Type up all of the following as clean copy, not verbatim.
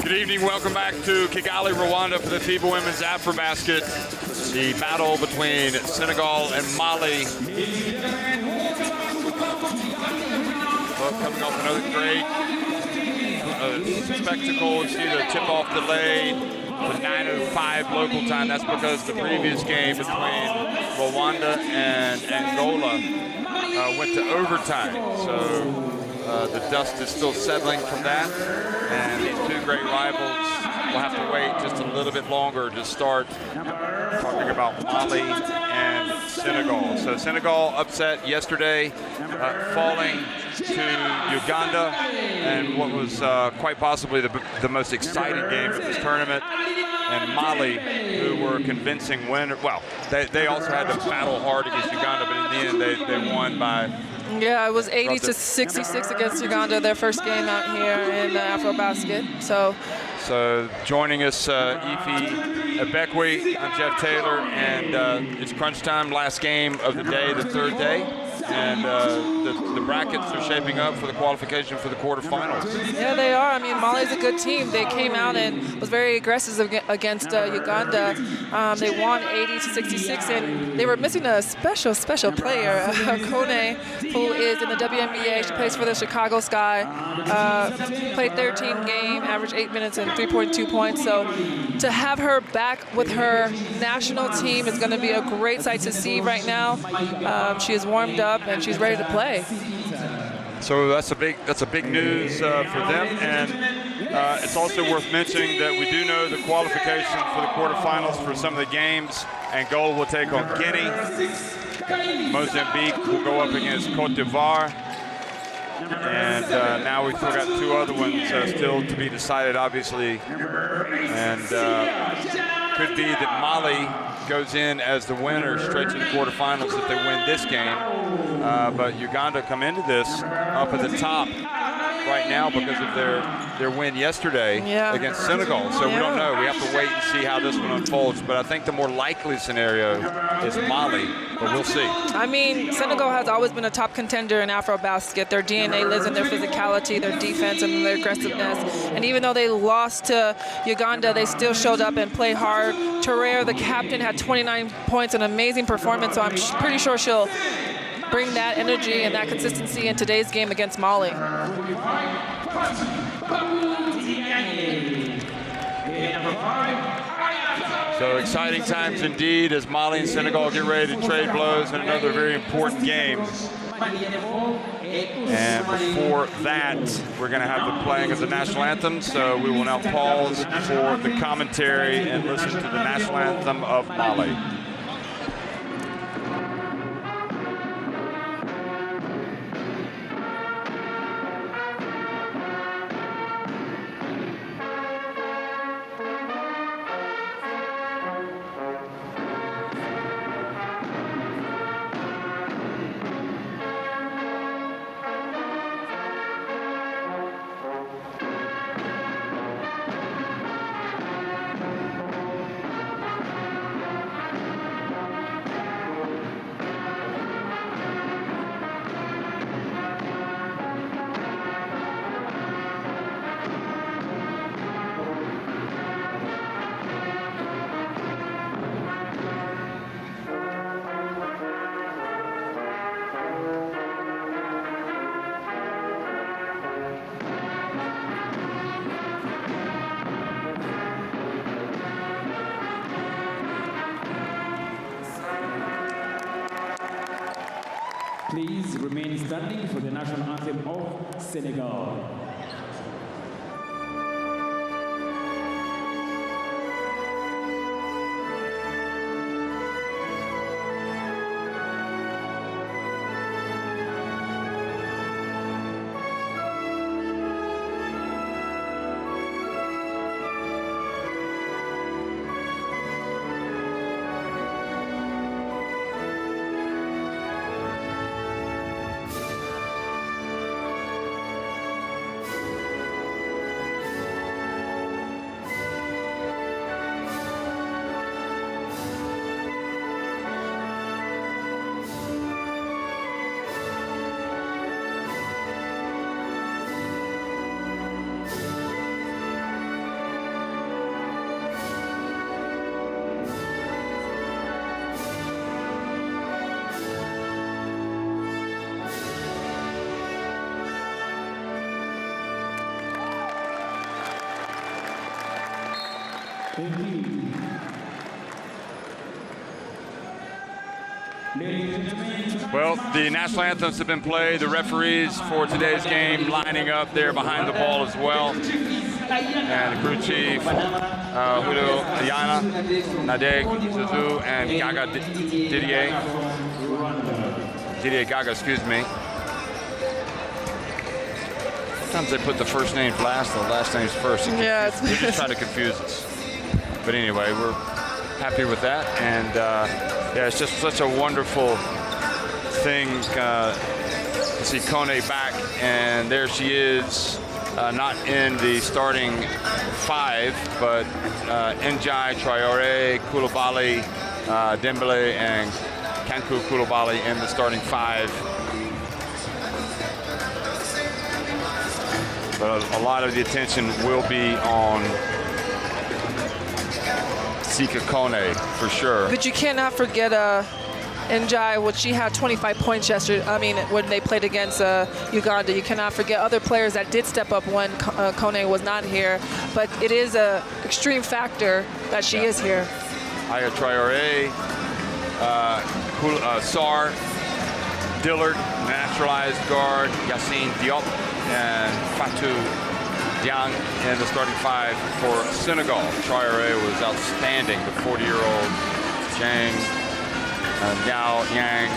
Good evening, welcome back to Kigali, Rwanda for the FIBA Women's AfroBasket. The battle between Senegal and Mali. Well, coming off another great spectacle. You see the tip-off delayed to 9:05 local time. That's because the previous game between Rwanda and Angola went to overtime. So the dust is still settling from that, and these two great rivals will have to wait just a little bit longer to start talking about Mali and Senegal. So Senegal upset yesterday, falling to Uganda, and what was quite possibly the most exciting game of this tournament. And Mali, who were convincing winner. Well, they also had to battle hard against Uganda, but in the end they won by. Yeah, it was 80-66 against Uganda, their first game out here in AfroBasket. So joining us, Ife Ebekwe, I'm Jeff Taylor, and it's crunch time, last game of the day, the third day. And the brackets are shaping up for the qualification for the quarterfinals. Yeah, they are. I mean, Mali's a good team. They came out and was very aggressive against Uganda. They won 80-66, and they were missing a special player, Kone, who is in the WNBA. She plays for the Chicago Sky. Played 13 games, averaged 8 minutes and 3.2 points. So to have her back with her national team is going to be a great sight to see right now. She is warmed up and she's ready to play. So that's a big news for them, and it's also worth mentioning that we do know the qualification for the quarterfinals for some of the games. Angola will take on Guinea. Mozambique will go up against Cote d'Ivoire. And now we've still got two other ones still to be decided, obviously. And could be that Mali goes in as the winner straight to the quarterfinals if they win this game. But Uganda come into this up at the top right now because of their win yesterday against Senegal. So we don't know. We have to wait and see how this one unfolds. But I think the more likely scenario is Mali, but we'll see. I mean, Senegal has always been a top contender in AfroBasket. Their DNA lives in their physicality, their defense, and their aggressiveness. And even though they lost to Uganda, they still showed up and played hard. Torreira, the captain, had 29 points, an amazing performance. So I'm pretty sure she'll bring that energy and that consistency in today's game against Mali. So exciting times indeed as Mali and Senegal get ready to trade blows in another very important game. And before that, we're going to have the playing of the national anthem. So we will now pause for the commentary and listen to the national anthem of Mali. Please remain standing for the national anthem of Senegal. Well, the national anthems have been played. The referees for today's game lining up there behind the ball as well. And the crew chief, Hudo Ayana, Nadeg Zuzu, and Gaga Didier Gaga, excuse me. Sometimes they put the first names last, the last names first. Yeah, they just try to confuse us. But anyway, we're happy with that, and yeah, it's just such a wonderful thing to see Kone back, and there she is, not in the starting 5, but Njai, Traore, Koulibaly, Dembele, and Kankou Koulibaly in the starting 5. But a lot of the attention will be on Sika Kone for sure. But you cannot forget Njai, which she had 25 points yesterday. I mean, when they played against Uganda. You cannot forget other players that did step up when Kone was not here. But it is an extreme factor that she is here. Aya Traore, Sar, Dillard, naturalized guard, Yassine Diop, and Fatou Diang in the starting 5 for Senegal. Traore was outstanding, the 40-year-old Zhang, Yao Yang,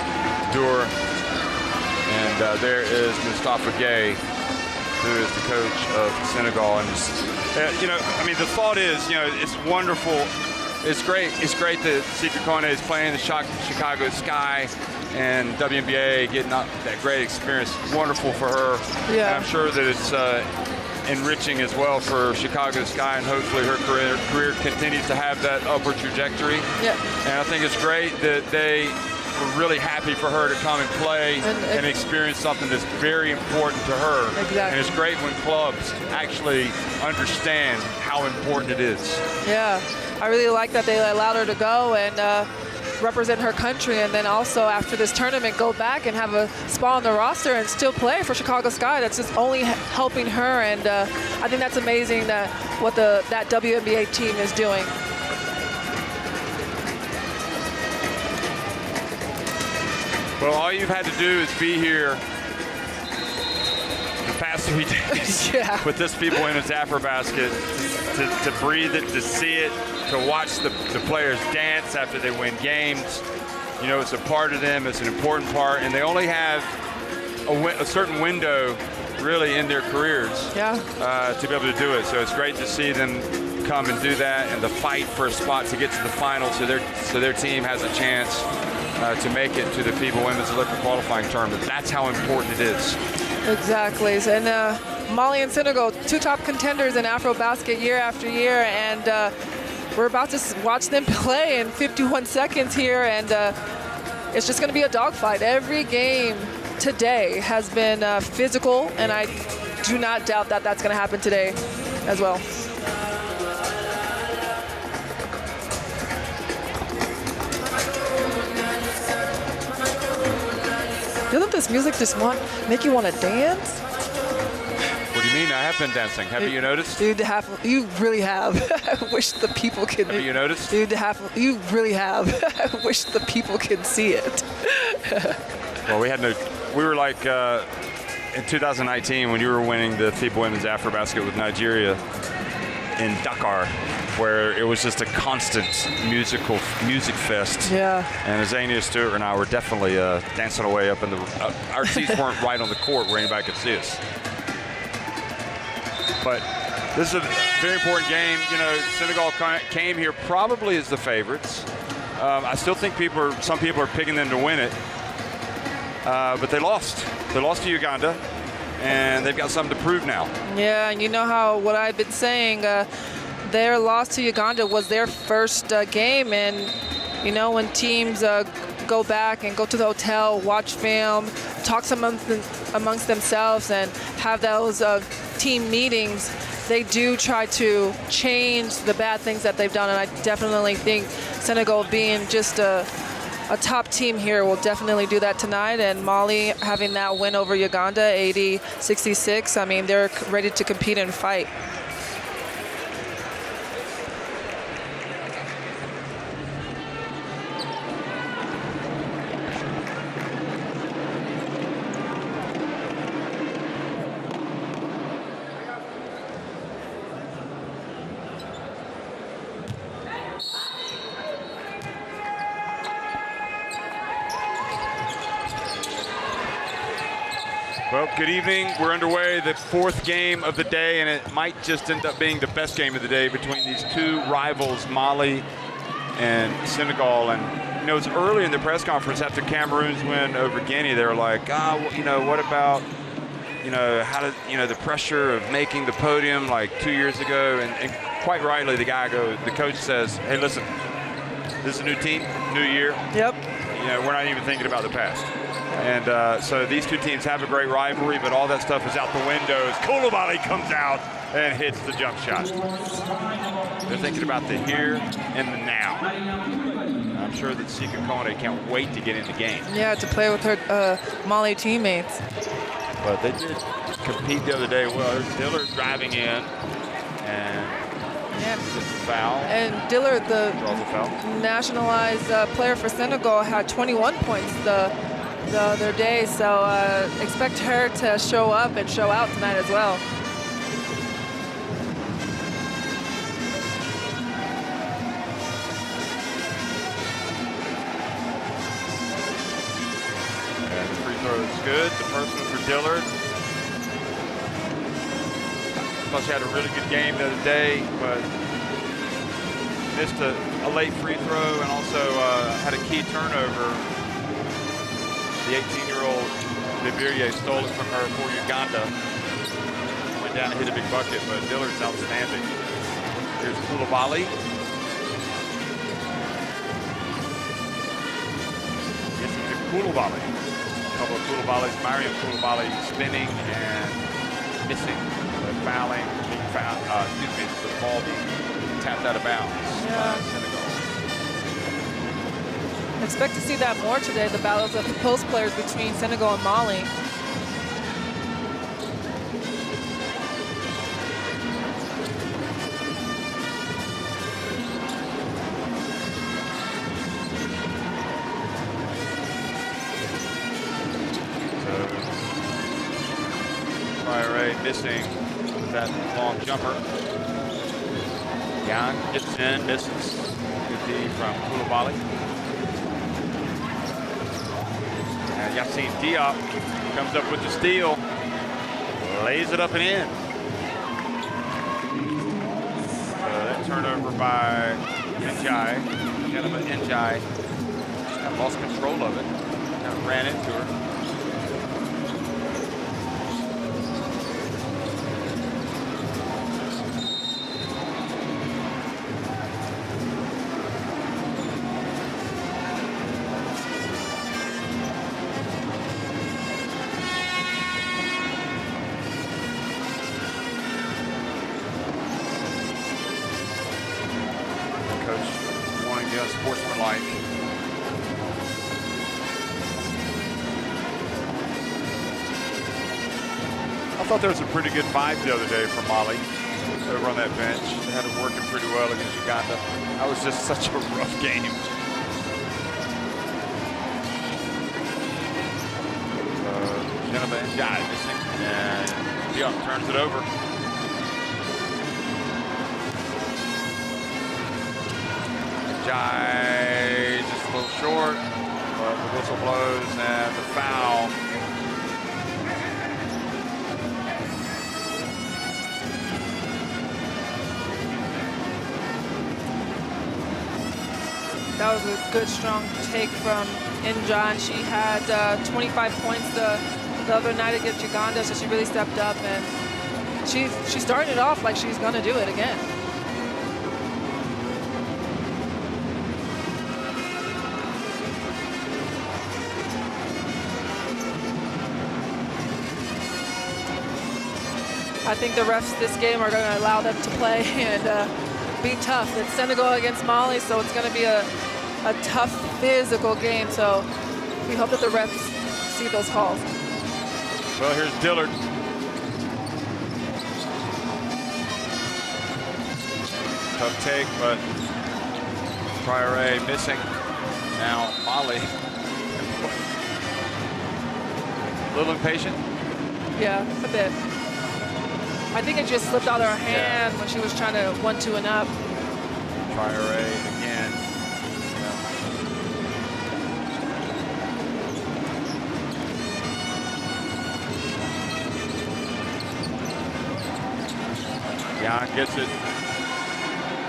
Dur, and there is Mustafa Gay, who is the coach of Senegal. And you know, I mean, the thought is, you know, it's wonderful. It's great. It's great that Sika Kone is playing the Chicago Sky and WNBA, getting that great experience. Wonderful for her. Yeah. And I'm sure that it's enriching as well for Chicago Sky, and hopefully her career continues to have that upward trajectory. Yeah. And I think it's great that they were really happy for her to come and play and experience something that's very important to her. Exactly. And it's great when clubs actually understand how important it is. Yeah, I really like that they allowed her to go and represent her country, and then also after this tournament go back and have a spot on the roster and still play for Chicago Sky. That's just only helping her, and I think that's amazing that what that WNBA team is doing. Well, all you've had to do is be here the past 3 days Yeah. with this People Women's AfroBasket, to breathe it, to see it, to watch the players dance after they win games. You know, it's a part of them, it's an important part, and they only have a certain window really in their careers to be able to do it. So it's great to see them come and do that, and the fight for a spot to get to the final, so their team has a chance to make it to the FIBA Women's Olympic qualifying tournament. That's how important it is. Exactly. And Mali and Senegal, 2 top contenders in AfroBasket year after year, and we're about to watch them play in 51 seconds here, and it's just going to be a dogfight. Every game today has been physical, and I do not doubt that that's going to happen today as well. Doesn't this music just make you want to dance? What do you mean? I have been dancing. Have you noticed? Dude, you really have. I wish the people could. Have you noticed? Dude, you really have. I wish the people could see it. Well, we were like in 2019 when you were winning the FIBA Women's AfroBasket with Nigeria in Dakar, where it was just a constant music fest. Yeah. And Azania Stewart and I were definitely dancing away up in the. Our seats weren't right on the court where anybody could see us. But this is a very important game. You know, Senegal came here probably as the favorites. I still think some people are picking them to win it, but they lost. They lost to Uganda, and they've got something to prove now. Yeah, and you know what I've been saying. Their loss to Uganda was their first game, and you know, when teams go back and go to the hotel, watch film, talk amongst themselves, and have those team meetings, they do try to change the bad things that they've done, and I definitely think Senegal, being just a top team here, will definitely do that tonight. And Mali having that win over Uganda, 80-66, I mean, they're ready to compete and fight. Well, good evening. We're underway, the 4th game of the day, and it might just end up being the best game of the day between these two rivals, Mali and Senegal. And, you know, it's early in the press conference after Cameroon's win over Guinea. They were like, you know, what about, you know, how did, you know, the pressure of making the podium like 2 years ago? And quite rightly, the coach says, hey, listen, this is a new team, new year. Yep. You know, we're not even thinking about the past. And so these two teams have a great rivalry, but all that stuff is out the window as Koulibaly comes out and hits the jump shot. They're thinking about the here and the now. I'm sure that Sika Kone can't wait to get in the game. Yeah, to play with her Mali teammates. But they did compete the other day. Well, there's Dillard driving in, and it's a foul. And Dillard, the nationalized player for Senegal, had 21 points the other day, so expect her to show up and show out tonight as well. And the free throw is good. The first one for Dillard. Thought she had a really good game the other day, but missed a late free throw and also had a key turnover. The 18-year-old Liberia stole it from her for Uganda. Went down and hit a big bucket, but Dillard's outstanding. Here's Koulibaly. Gets it to Koulibaly. A couple of Koulibalys. Mariam Koulibaly spinning and missing. Fouling, being fouled. The ball being tapped out of bounds by Senegal. Expect to see that more today, the battles of the post players between Senegal and Mali. Traoré missing that long jumper. Young gets in, misses. Good D from Koulibaly. And Yassine Diop comes up with the steal, lays it up and in. That turnover by Njai. Njai just kind of lost control of it. Kind of ran into her. Sportsmanlike. I thought there was a pretty good vibe the other day from Mali over on that bench. They had it working pretty well against Uganda. That was just such a rough game. Gentleman died missing, and Diop turns it over. Jai just a little short, but the whistle blows and the foul. That was a good, strong take from Njai. She had 25 points the other night against Uganda, so she really stepped up, and she started it off like she's going to do it again. I think the refs this game are going to allow them to play and be tough. It's Senegal against Mali, so it's going to be a tough physical game. So we hope that the refs see those calls. Well, here's Dillard. Tough take, but Traoré missing. Now Mali. A little impatient? Yeah, a bit. I think it just slipped out of her hand when she was trying to 1-2 and up. Traoré again. Jan gets it.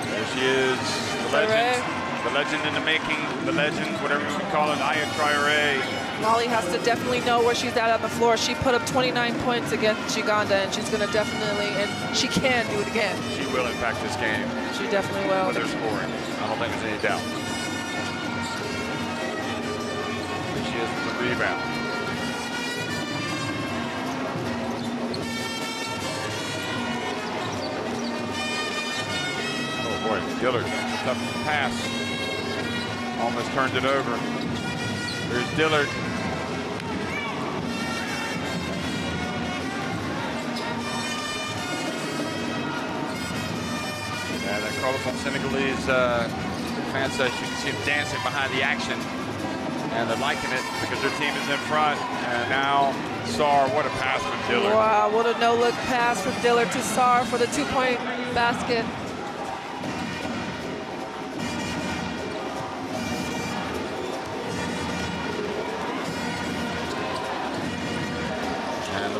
There she is, the legend. The legend in the making, the legend, whatever you call it, Aya Traoré. Molly has to definitely know where she's at on the floor. She put up 29 points against Uganda, and she's going to definitely, and she can do it again. She will impact this game. She definitely will. When they're scoring. I don't think there's any doubt. There she is with the rebound. Oh boy, Dillard, tough pass. Almost turned it over. There's Dillard. Yeah, that colorful Senegalese fan says you can see them dancing behind the action. And they're liking it because their team is in front. And now Sarr, what a pass from Dillard. Wow, what a no-look pass from Dillard to Sarr for the 2-point basket.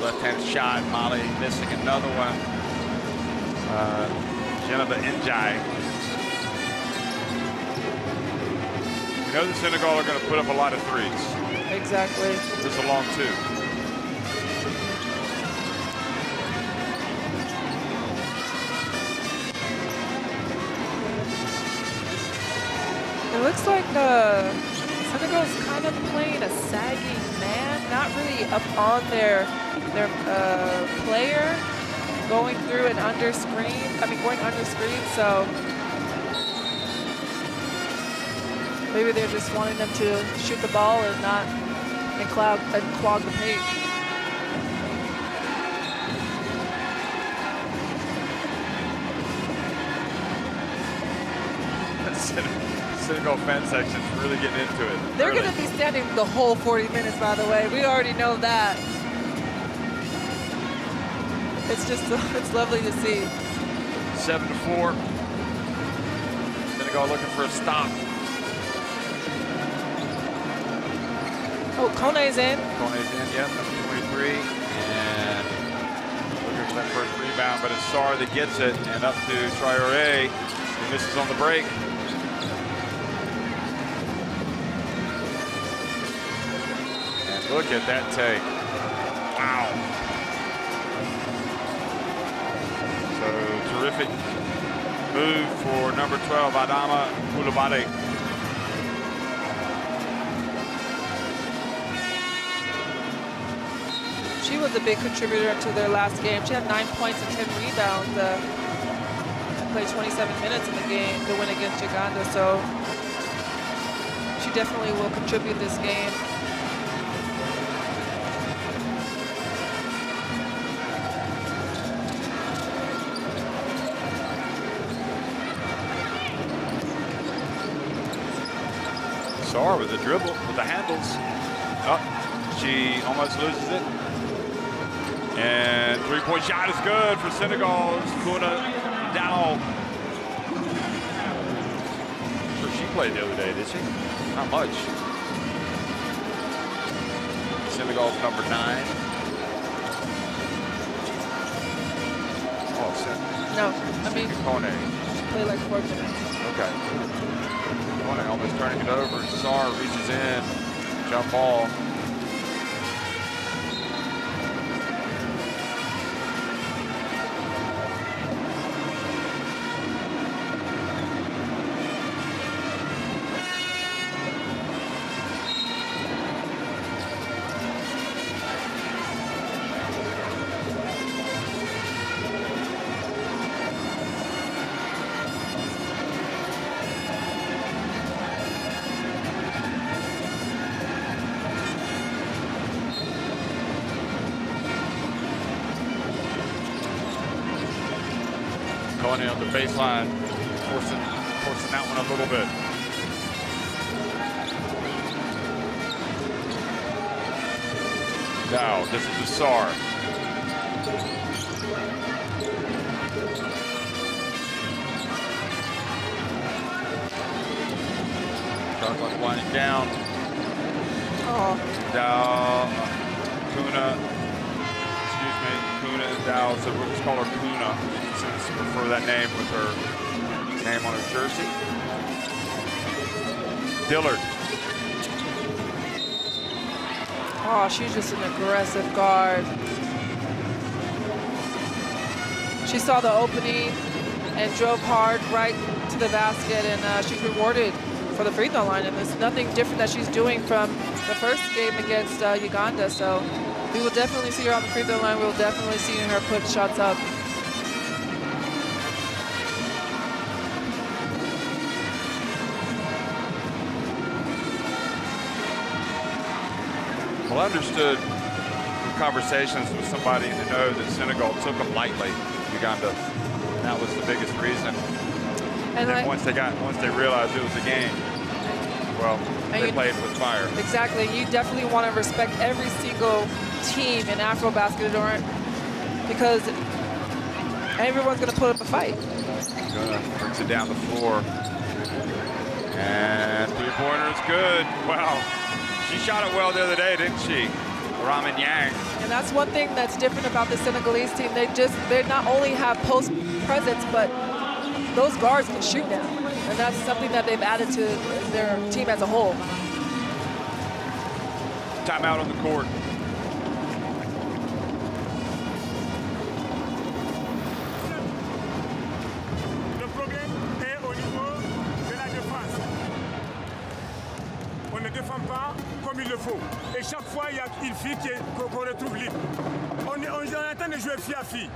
Left-hand shot, Mali missing another one. Geneva Njai. We know the Senegal are going to put up a lot of threes. Exactly. This is a long two. It looks like Senegal's kind of playing a sagging man, not really up on their player, going through and under screen. Going under screen. So maybe they're just wanting them to shoot the ball and clog the paint. Senegal fan section's really getting into it. They're going to be standing the whole 40 minutes, by the way. We already know that. It's lovely to see. 7-4. Senegal looking for a stop. Oh, Kone's in. Kone's in, yeah, number 23. And looking for that first rebound, but it's Sarr that gets it. And up to Traoré. He misses on the break. And look at that take. Wow. So terrific move for number 12, Adama Coulibaly. She was a big contributor to their last game. She had 9 points and 10 rebounds. Played 27 minutes in the game to win against Uganda, so she definitely will contribute this game. Sarr with the dribble, with the handles. Oh, she almost loses it. And three-point shot is good for Senegal's Kuna Dao. So she played the other day, did she? Not much. Senegal's number 9. Oh, No, Kone. she played like 4 minutes. Okay. Kone almost turning it over. Sarr reaches in. Jump ball. Kone on the baseline, forcing that one a little bit. Now, this is the Sarr. Shot clock winding down. Oh. Dow, Kuna, excuse me, Kuna Dow, so we'll just call her Kuna, since we prefer that name with her name on her jersey. Dillard. Oh, she's just an aggressive guard. She saw the opening and drove hard right to the basket, and she's rewarded for the free throw line. And there's nothing different that she's doing from the first game against Uganda. So we will definitely see her on the free throw line. We'll definitely see her put shots up. Well, I understood from conversations with somebody in the know that Senegal took them lightly, Uganda. And that was the biggest reason. And then once they realized it was a game, well, they played with fire. Exactly. You definitely want to respect every single team in AfroBasket because everyone's going to put up a fight. Brings it down the floor. And three-pointer is good. Wow. She shot it well the other day, didn't she? Ramen Yang. And that's one thing that's different about the Senegalese team. They not only have post presence, but those guards can shoot now. And that's something that they've added to their team as a whole. Timeout on the court. Le problème est au niveau de la défense. On ne défend pas comme il le faut. Et chaque fois, il y a une fille qu'on retrouve libre. On est en train de jouer fille à fille.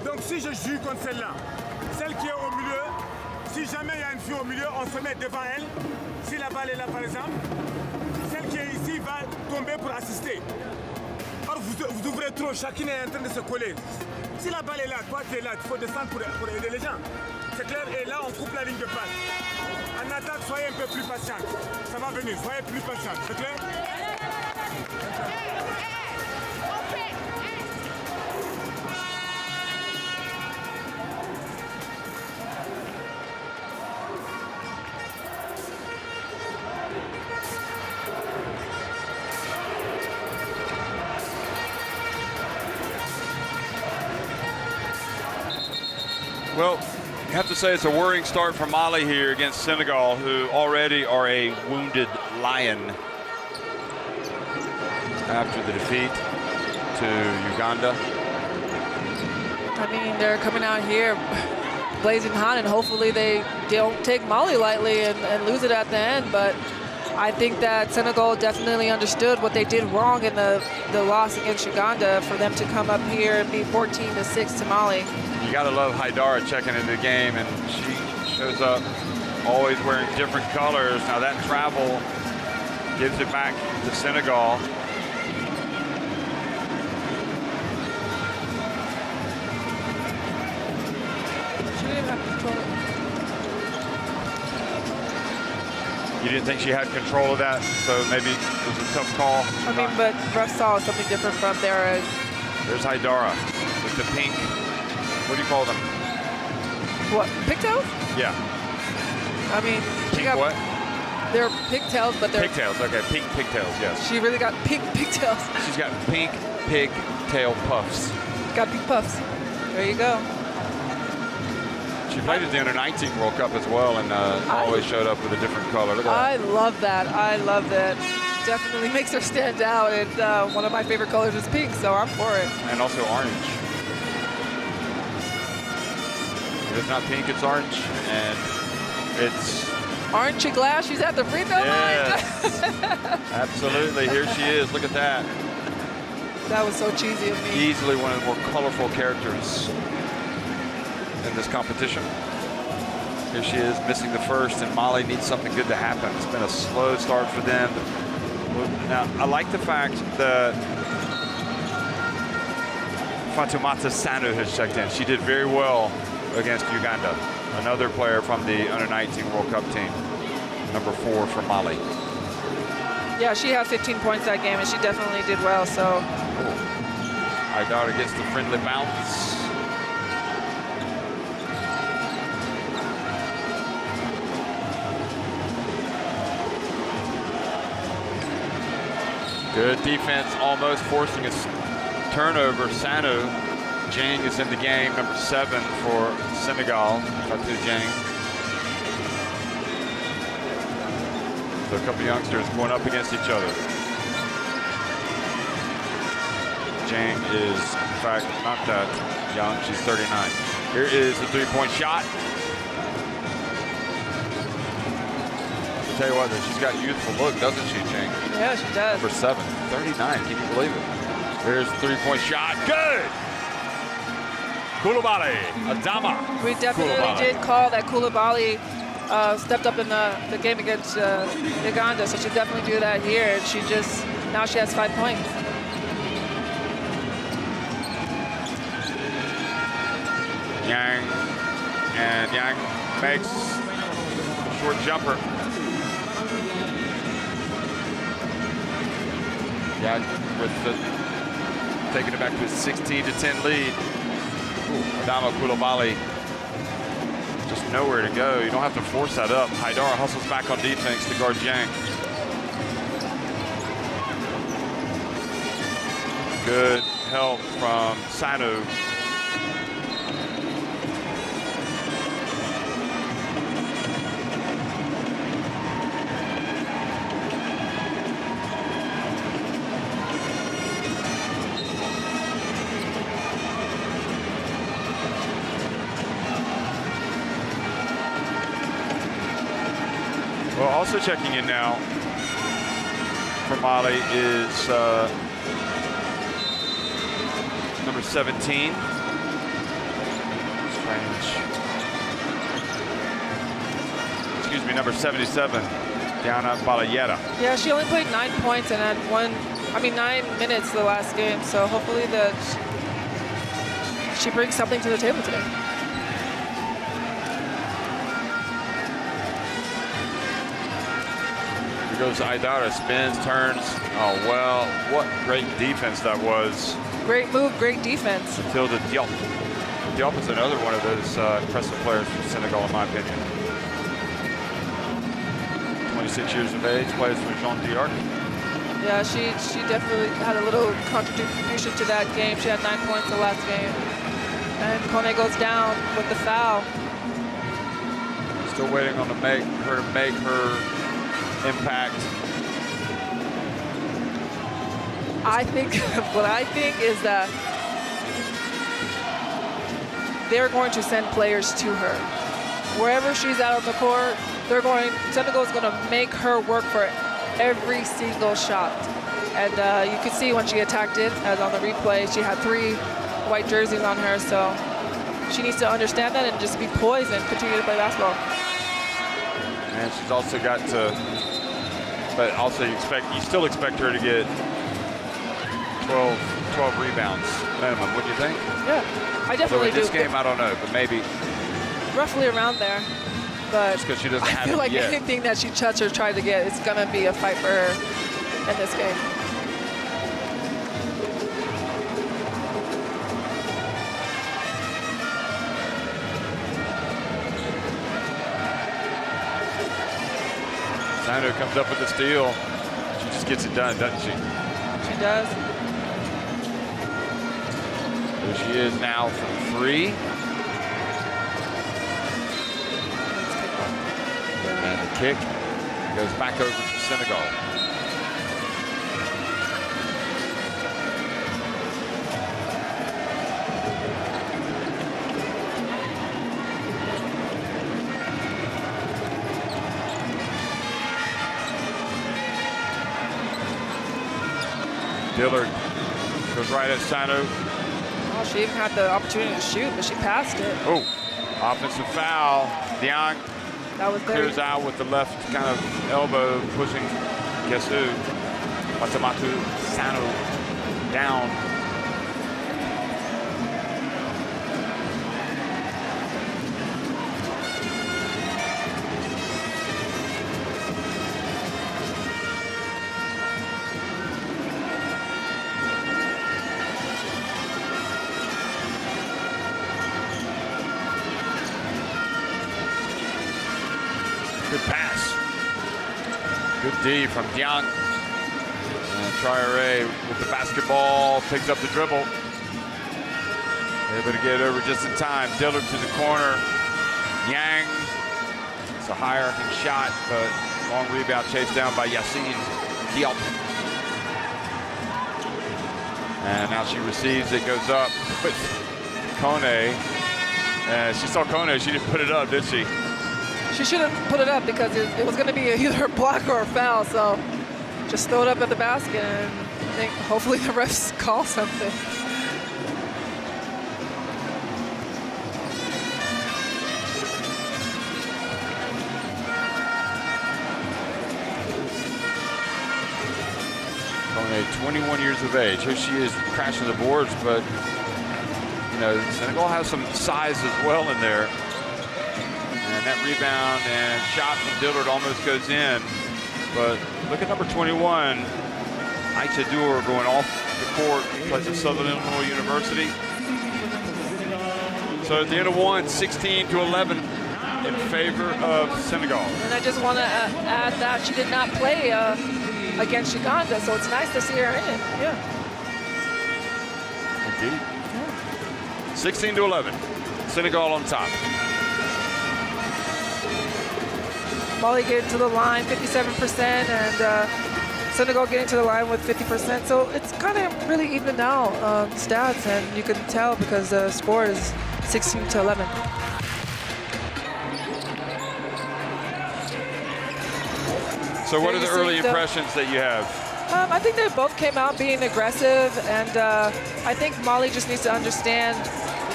Donc si je joue contre celle-là, celle qui est au milieu, si jamais il y a une fille au milieu, on se met devant elle. Si la balle est là, par exemple, celle qui est ici va tomber pour assister. Or, vous ouvrez trop, chacune est en train de se coller. Si la balle est là, toi tu es là, il faut descendre pour aider les gens. C'est clair, et là on coupe la ligne de passe. En attaque, soyez un peu plus patient. Ça va venir, soyez plus patient. C'est clair? Well, you have to say it's a worrying start for Mali here against Senegal, who already are a wounded lion after the defeat to Uganda. I mean, they're coming out here blazing hot, and hopefully they don't take Mali lightly and lose it at the end. But I think that Senegal definitely understood what they did wrong in the loss against Uganda for them to come up here and be 14-6 to Mali. You gotta love Haidara checking into the game, and she shows up always wearing different colors. Now that travel gives it back to Senegal. She didn't have control. You didn't think she had control of that, so maybe it was a tough call. I mean, but ref saw something different from there. There's Haidara with the pink. What do you call them? What, pigtails? Yeah. I mean, Pink what? They're pigtails, but they're... Pigtails, okay, pink pigtails, yes. She really got pink pigtails. She's got pink pigtail puffs. Got pink puffs. There you go. She played at the Under-19 World Cup as well, and always showed up with a different color. Look at I love that. I love that. Definitely makes her stand out, and one of my favorite colors is pink, so I'm for it. And also orange. It's not pink, it's orange, and it's... Aren't you glad she's at the free throw yes. line? Absolutely, here she is, look at that. That was so cheesy of me. Easily one of the more colorful characters in this competition. Here she is, missing the first, and Mali needs something good to happen. It's been a slow start for them. Now, I like the fact that Fatoumata Sanu has checked in. She did very well against Uganda, another player from the Under-19 World Cup team, number 4 for Mali. Yeah, she had 15 points that game, and she definitely did well, so. Haidara gets the friendly bounce. Good defense, almost forcing a turnover. Sanu Jang is in the game, number 7 for Senegal. Fatou Jang. So a couple youngsters going up against each other. Jang is, in fact, not that young. She's 39. Here is the three-point shot. I'll tell you what, she's got a youthful look, doesn't she, Jang? Yeah, she does. Number 7, 39. Can you believe it? Here's the three-point shot. Good! Koulibaly, Adama. We definitely did call that Koulibaly stepped up in the game against Uganda, so she'll definitely do that here. And she just, now she has 5 points. Yang, and Yang makes a short jumper. Yeah, with taking it back to a 16-10 lead. Adama Koulibaly, just nowhere to go. You don't have to force that up. Haidara hustles back on defense to guard Yang. Good help from Sano. Well, also checking in now for Mali is number 17. Strange. Excuse me, number 77, Diana Balayeta. Yeah, she only played 9 points and had 9 minutes the last game. So hopefully that she brings something to the table today. Goes Haidara, spins, turns. Oh, well, what great defense that was. Great move, great defense. Matilda Diop. Diop is another one of those impressive players from Senegal, in my opinion. 26 years of age, plays for Jean d'Arc. Yeah, she definitely had a little contribution to that game. She had 9 points the last game. And Kone goes down with the foul. Still waiting on her to make her impact. What I think is that they're going to send players to her. Wherever she's out on the court, Senegal is going to make her work for every single shot. And you could see when she attacked it, as on the replay, she had 3 white jerseys on her, so she needs to understand that and just be poised and continue to play basketball. And she's also got to, but also you still expect her to get 12 rebounds minimum, wouldn't you think? Yeah, I definitely do. This game, I don't know, but maybe. Roughly around there. But just because she doesn't have it yet. I feel like anything that she touches or tries to get is going to be a fight for her in this game. Sano comes up with the steal. She just gets it done, doesn't she? She does. There she is now from 3. And the kick goes back over to Senegal. Dillard goes right at Sano. Oh, she even had the opportunity to shoot, but she passed it. Oh, offensive foul. Diang that was clears out with the left kind of elbow, pushing, guess who? Matamatu Sano down. Good pass. Good D from Diang. And Traoré with the basketball, picks up the dribble. Able to get over just in time. Dillard to the corner. Yang. It's a higher shot, but long rebound chased down by Yassine Diop. And now she receives it, goes up with Kone. She saw Kone, she didn't put it up, did she? She should have put it up because it was going to be either a block or a foul. So just throw it up at the basket and think hopefully the refs call something. Kone, 21 years of age. Here she is crashing the boards, but you know, Senegal has some size as well in there. And that rebound and shot from Dillard almost goes in. But look at number 21, Aisha Dour, going off the court. Plays at Southern Illinois University. So at the end of one, 16-11 in favor of Senegal. And I just want to add that she did not play against Uganda, so it's nice to see her in. Yeah. Indeed. 16-11. Senegal on top. Mali getting to the line, 57%, and Senegal getting to the line with 50%. So it's kind of really evened out stats, and you can tell because the score is 16-11. So what are the early impressions that you have? I think they both came out being aggressive, and I think Mali just needs to understand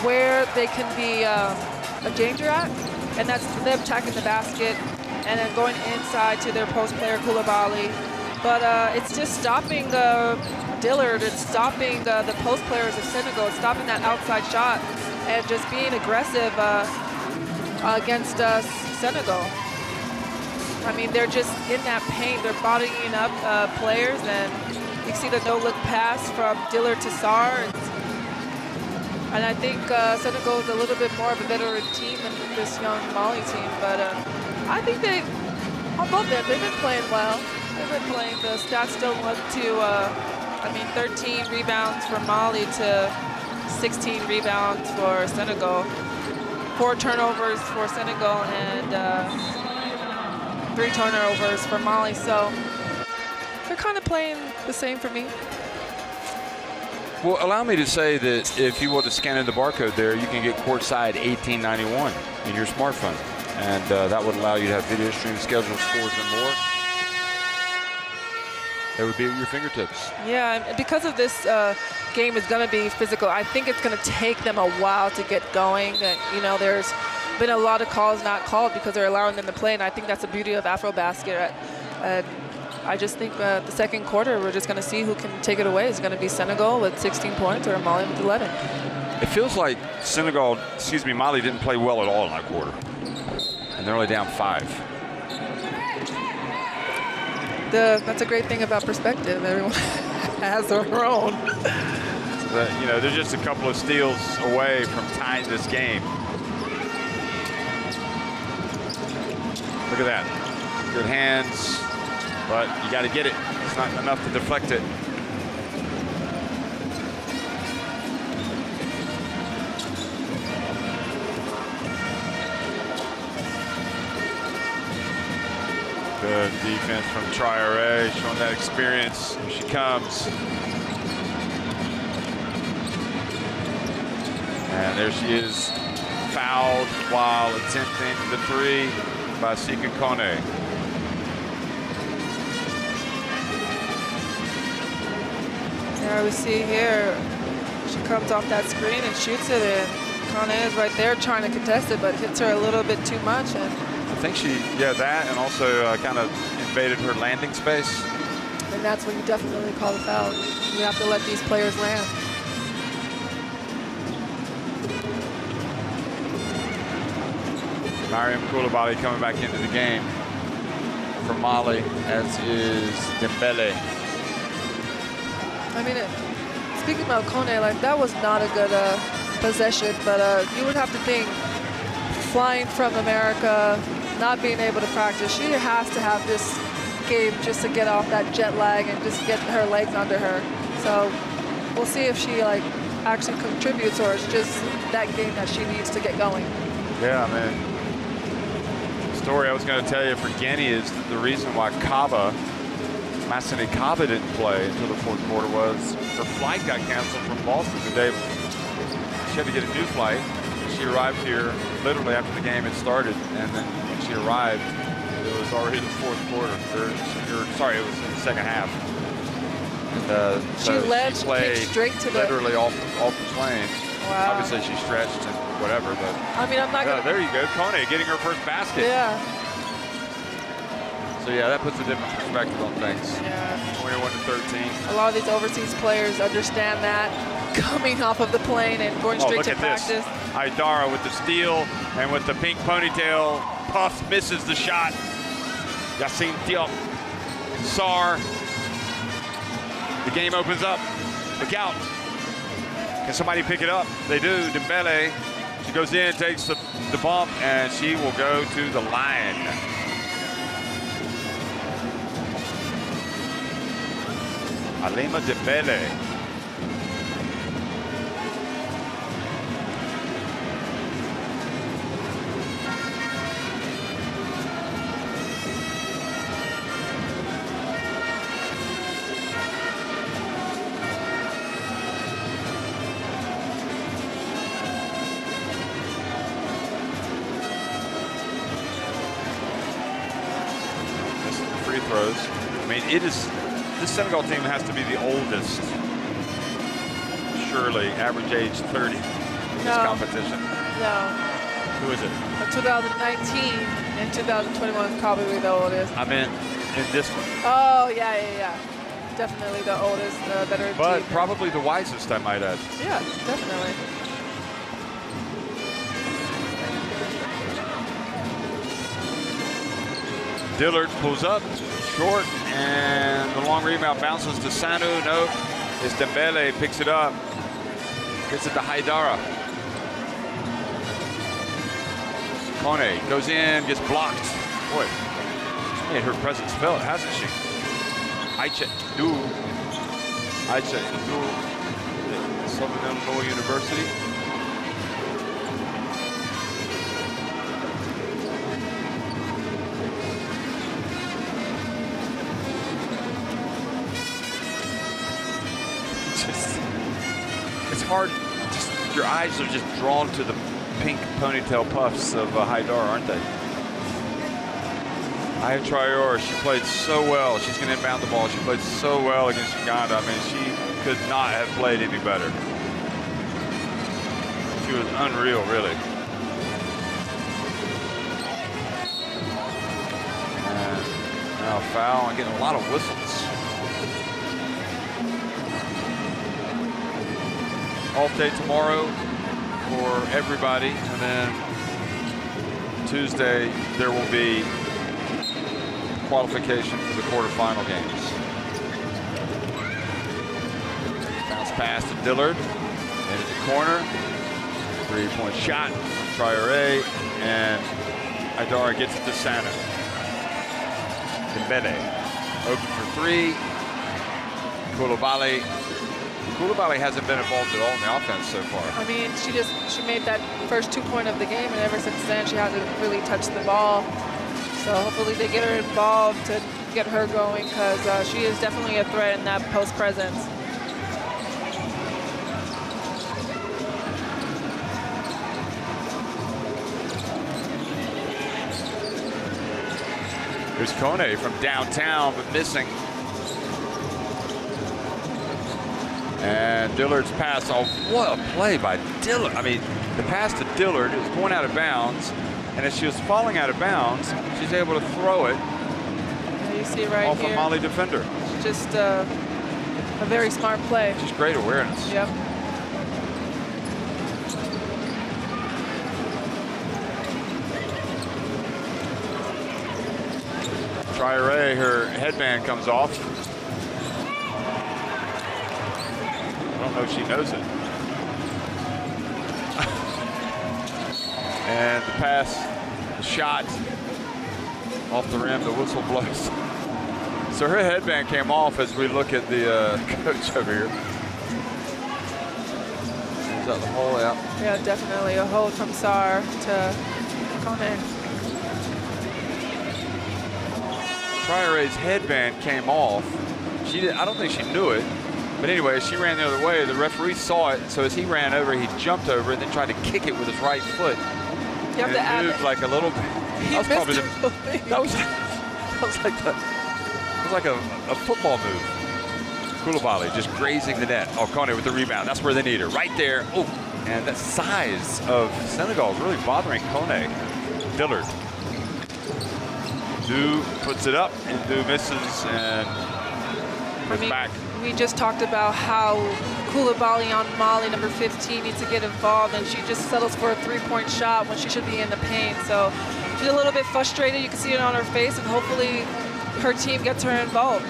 where they can be a danger at, and that's them attacking the basket and then going inside to their post player Koulibaly. But it's just stopping Dillard, it's stopping the post players of Senegal, it's stopping that outside shot, and just being aggressive against Senegal. I mean, they're just in that paint. They're bodying up players, and you see the no-look pass from Dillard to Sarr. And I think Senegal is a little bit more of a veteran team than this young Mali team. But I think on both ends, they've been playing well. They've been playing. The stats don't look too, 13 rebounds for Mali to 16 rebounds for Senegal. 4 turnovers for Senegal and 3 turnovers for Mali, so they're kind of playing the same for me. Well, allow me to say that if you want to scan in the barcode there, you can get courtside 1891 in your smartphone, and that would allow you to have video stream, schedule, scores, and more. That would be at your fingertips. Yeah, and because of this game is going to be physical, I think it's going to take them a while to get going. You know, there's been a lot of calls not called because they're allowing them to play, and I think that's the beauty of AfroBasket. I just think the second quarter, we're just going to see who can take it away. It's going to be Senegal with 16 points or Mali with 11. It feels like Mali didn't play well at all in that quarter, and they're only down 5. That's a great thing about perspective. Everyone has their own. You know, they're just a couple of steals away from tying this game. Look at that. Good hands, but you got to get it. It's not enough to deflect it. Good defense from Traoré, showing that experience. Here she comes. And there she is, fouled while attempting the 3 by Sika Kone. Yeah, we see here, she comes off that screen and shoots it, and Kone is right there trying to contest it, but hits her a little bit too much. And I think that, and also kind of invaded her landing space. And that's when you definitely call the foul. You have to let these players land. Mariam Koulibaly coming back into the game for Mali, as is Dembele. I mean, speaking about Kone, like that was not a good possession, but you would have to think, flying from America, not being able to practice, she has to have this game just to get off that jet lag and just get her legs under her. So we'll see if she actually contributes, or it's just that game that she needs to get going? Yeah, man. The story I was going to tell you for Guinea is the reason why Masini Kaba didn't play until the fourth quarter was her flight got canceled from Boston the day. She had to get a new flight. She arrived here literally after the game had started, and then when she arrived, it was already the fourth quarter. Sorry, it was in the second half. She played straight to literally off the plane. Wow. Obviously, she stretched and whatever, but I mean, I'm not gonna. there you go, Kone getting her first basket. Yeah. So yeah, that puts a different perspective on things. Yeah. 21 to 13. A lot of these overseas players understand that coming off of the plane and going straight to practice. This. Haidara with the steal and with the pink ponytail, puffs, misses the shot. Yassine Diop, Sarr. The game opens up. Look out. Can somebody pick it up? They do. Dembele. She goes in, takes the bump, and she will go to the line. Alima Dembele. Free throws. I mean, this Senegal team has to be the oldest, surely, average age 30 in this competition. No. Who is it? 2019 and 2021 is probably the oldest. I mean, in this one. Oh, yeah. Definitely the oldest, veteran But team. probably the wisest, I might add. Yeah, definitely. Dillard pulls up, short, and the long rebound bounces to Sanu. No, it's Dembele, picks it up, gets it to Haidara. Kone goes in, gets blocked. Boy, she's made her presence felt, hasn't she? Aicha Du, Southern Illinois University. It's hard, your eyes are just drawn to the pink ponytail puffs of Haidar, aren't they? Aya Traore, she played so well. She's going to inbound the ball. She played so well against Uganda. I mean, she could not have played any better. She was unreal, really. And now a foul and getting a lot of whistles. Off day tomorrow for everybody, and then Tuesday there will be qualification for the quarterfinal games. Bounce pass to Dillard, into the corner, three-point shot from Traore, and Haidara gets it to Sanu. Dembele, open for three. Koulibaly hasn't been involved at all in the offense so far. I mean, she made that first 2-point of the game, and ever since then she hasn't really touched the ball. So hopefully they get her involved to get her going, because she is definitely a threat in that post presence. There's Kone from downtown, but missing. And Dillard's pass off. What a play by Dillard. I mean, the pass to Dillard is going out of bounds, and as she was falling out of bounds, she's able to throw it You see right off here. a Mali defender. Just a very smart play. Just great awareness. Yep. Traore, her headband comes off. I don't know if she knows it. And the pass, the shot off the rim, the whistle blows. So her headband came off as we look at the coach over here. that the hole? Yeah. Yeah, definitely a hold from Sar to Kone. Traore's headband came off. I don't think she knew it. But anyway, she ran the other way. The referee saw it, so as he ran over, he jumped over and then tried to kick it with his right foot. You have to add moved like a little bit. He That was probably that was like a football move. Koulibaly just grazing the net. Oh, Kone with the rebound. That's where they need her. Right there. Oh, and that size of Senegal is really bothering Kone. Dillard. Du puts it up, and Du misses and goes back. We just talked about how Koulibaly on Mali, number 15, needs to get involved, and she just settles for a three-point shot when she should be in the paint. So she's a little bit frustrated. You can see it on her face, and hopefully her team gets her involved.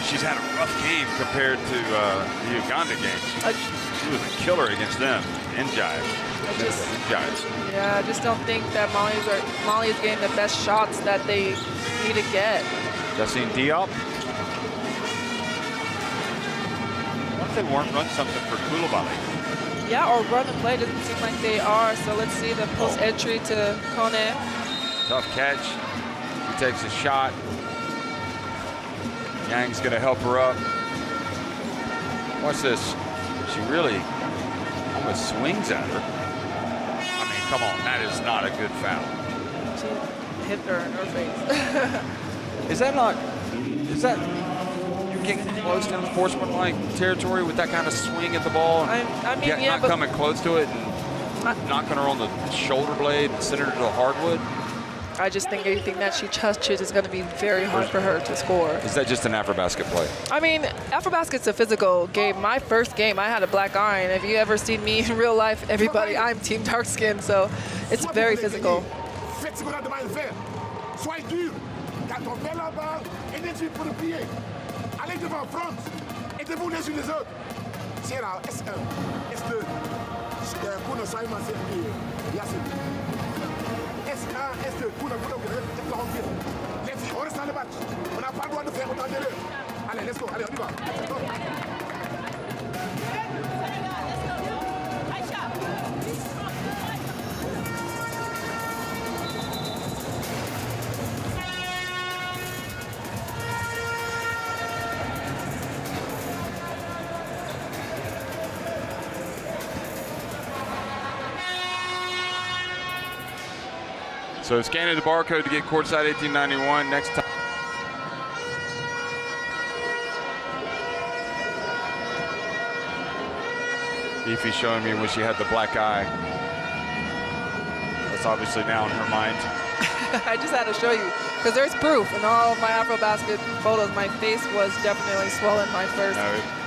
She's had a rough game compared to the Uganda game. She was a killer against them. Yeah, I just don't think that Mali is getting the best shots that they need to get. Justine Diop. What if they weren't run something for Koulibaly? Yeah, or run and play. Doesn't seem like they are. So let's see the post entry to Kone. Tough catch. She takes a shot. Yang's going to help her up. Watch this. She really almost swings at her. I mean, come on. That is not a good foul. She hit her in her face. Is that you're getting close to unsportsmanlike territory with that kind of swing at the ball? I mean, yeah, not but coming close to it and knocking her on the shoulder blade and sending her to the hardwood. I just think anything that she touches is going to be very hard for her to score. Is that just an AfroBasket play? I mean, AfroBasket's a physical game. My first game, I had a black eye, and if you ever seen me in real life, everybody, I'm team dark skin, so it's very physical. Sois dur, car ton père là-bas est déçu pour le pied. Allez devant, front, aidez-vous les uns les autres. C'est là, S1, S2, pour ne soyez pas servi. S1, S2, pour ne pas te remplir. Les filles, on reste dans le match. On n'a pas le droit de faire autant d'erreurs. Allez, let's go, allez, on y va. So scanning the barcode to get courtside 1891 next time. Ify showing me when she had the black eye. That's obviously now in her mind. I just had to show you, because there's proof. In all of my AfroBasket photos, my face was definitely swollen my first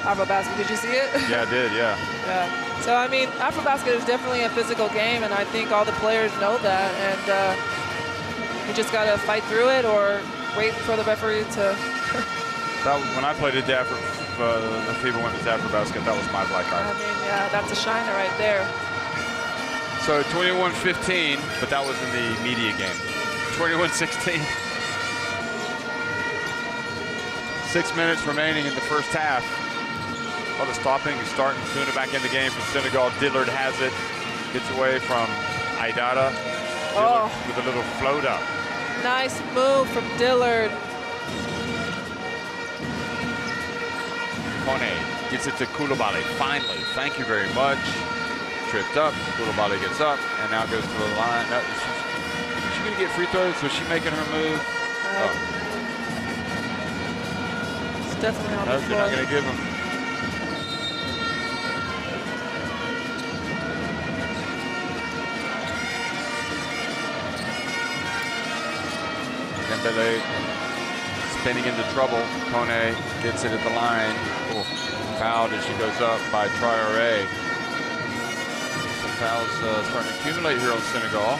AfroBasket. Did you see it? Yeah, I did, yeah. Yeah. So, I mean, AfroBasket is definitely a physical game, and I think all the players know that. And you just got to fight through it or wait for the referee to... When I played the FIBA Women's AfroBasket, that was my black eye. I mean, yeah, that's a shiner right there. So 21-15, but that was in the media game. 21-16. 6 minutes remaining in the first half. Well, the stopping is starting. Tuna back in the game for Senegal. Dillard has it. Gets away from Aidara. Dillard with a little float up. Nice move from Dillard. Kone gets it to Koulibaly. Finally, thank you very much. Tripped up. Koulibaly gets up and now goes to the line. Is she going to get free throws? Was she making her move? It's definitely on the floor. They're not going to give him. Dembele spinning into trouble. Kone gets it at the line. Oh, fouled as she goes up by Traoré. Some fouls starting to accumulate here on Senegal.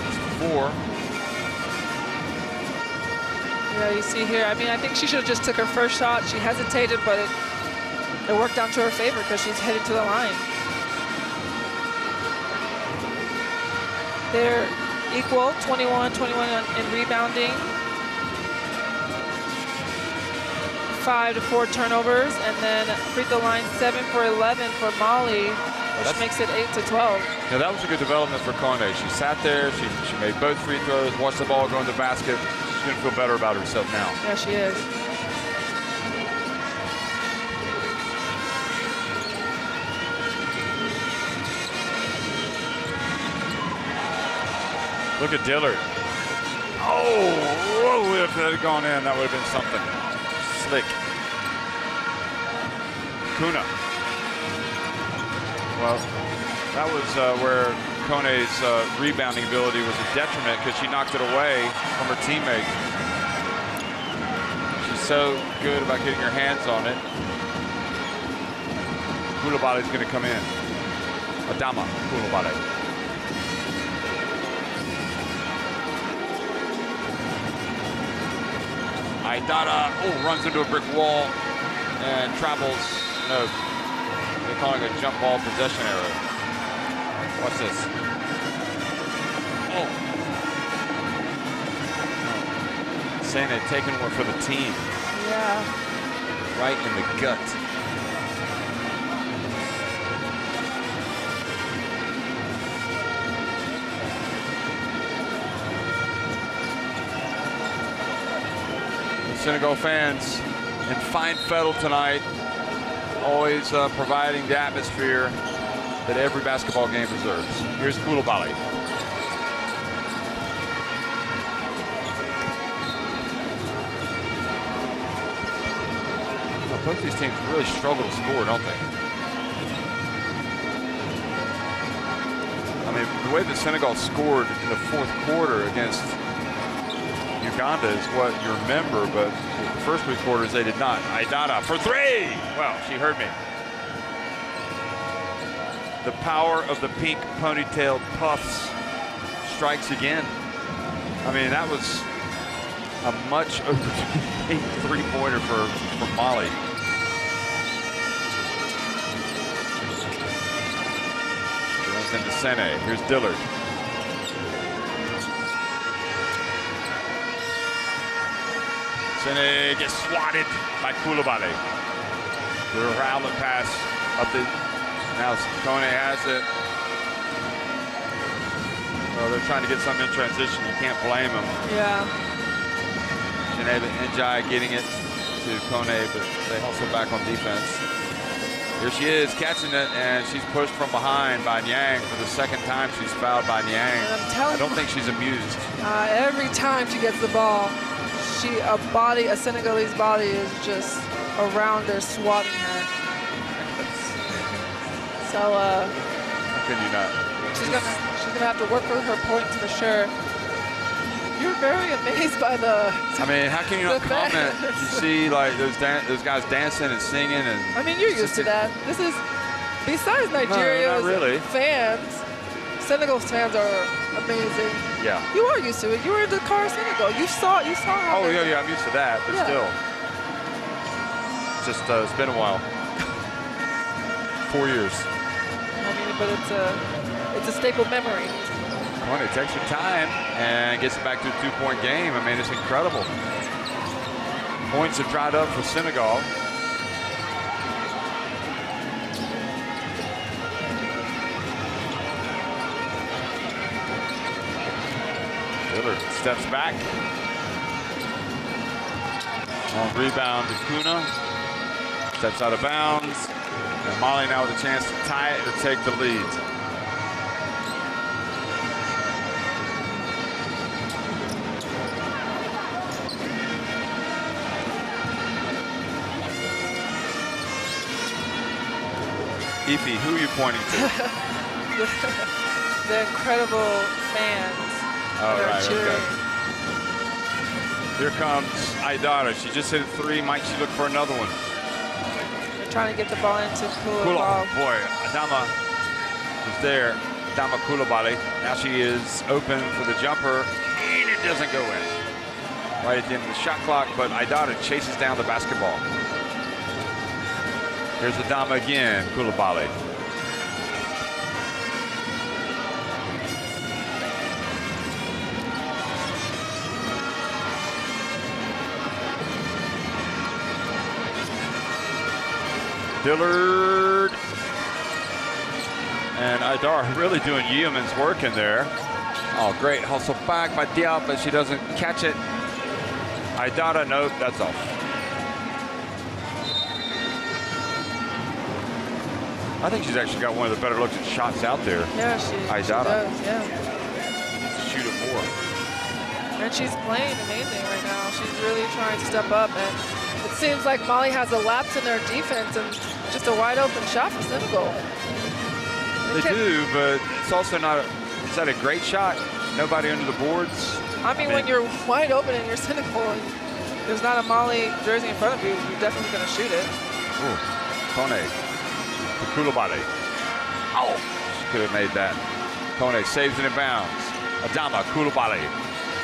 Just 4. Yeah, you see here, I mean, I think she should have just took her first shot. She hesitated, but it worked out to her favor because she's headed to the line. There, equal, 21-21 in rebounding. 5 to 4 turnovers, and then free throw line 7 for 11 for Molly, which makes it 8 to 12. Yeah, that was a good development for Kone. She sat there, she made both free throws, watched the ball go in the basket. She's going to feel better about herself now. Yeah, she is. Look at Dillard. Oh, whoa, if that had gone in, that would have been something. Slick. Kuna. Well, that was where Kone's rebounding ability was a detriment because she knocked it away from her teammate. She's so good about getting her hands on it. Coulibaly's going to come in. Adama Coulibaly. Aidara, runs into a brick wall and travels. No, they're calling a jump ball possession error. Watch this. Saying they're taking one for the team. Yeah. Right in the gut. Senegal fans in fine fettle tonight, always providing the atmosphere that every basketball game deserves. Here's Coulibaly. Well, both these teams really struggle to score, don't they? I mean, the way that Senegal scored in the fourth quarter against Uganda is what you remember, but the first 3 quarters they did not. Aidara for 3! Well, she heard me. The power of the pink ponytailed puffs strikes again. I mean, that was a much overpaid 3-pointer for Molly. She runs into Sene. Here's Dillard. Sene gets swatted by Coulibaly. The outlet pass up the. Now Kone has it. Well, they're trying to get something in transition. You can't blame them. Yeah. Geneva Njai getting it to Kone, but they also back on defense. Here she is catching it, and she's pushed from behind by Niang for the second time. She's fouled by Niang. And I'm telling I don't think she's amused. Every time she gets the ball, a Senegalese body is just around her, swatting her. So how can you not? She's gonna have to work for her points for sure. You're very amazed by the. I mean, how can you not comment? You see, like those guys dancing and singing, and. I mean, you're used to that. This is besides Nigeria's fans. Senegal's fans are amazing. Yeah. You are used to it. You were in the car in Senegal. You saw how. Oh yeah, I'm used to that, but still. It's just it's been a while. 4 years. I mean, but it's a staple memory. Kone takes her time and gets it back to a 2-point game. I mean, it's incredible. Points have dried up for Senegal. Dillard steps back. On rebound to Kuna. Steps out of bounds. And Molly now with a chance to tie it or take the lead. Ify, who are you pointing to? the incredible fans. Oh, right, cheering. okay. Here comes Aidara. She just hit a 3. Might she look for another one? They're trying to get the ball into Coulibaly. ball. Boy, Adama is there. Adama Coulibaly. Now she is open for the jumper, and it doesn't go in. Right at the end of the shot clock, but Aidara chases down the basketball. Here's Adama again, Coulibaly. Dillard. And Idar really doing yeoman's work in there. Oh, great hustle back by Diop, but she doesn't catch it. Idara, nope, that's off. I think she's actually got one of the better looking shots out there. Yeah, she does, yeah. Needs to shoot it more. And she's playing amazing right now. She's really trying to step up, and it seems like Mali has a lapse in their defense and just a wide open shot for Senegal. They do, but it's also not, is that a great shot? Nobody under the boards? I mean, when you're wide open and you're Senegal and there's not a Mali jersey in front of you, you're definitely going to shoot it. Ooh, Kone to Koulibaly. Oh, she could have made that. Kone saves it in bounds. Adama, Koulibaly.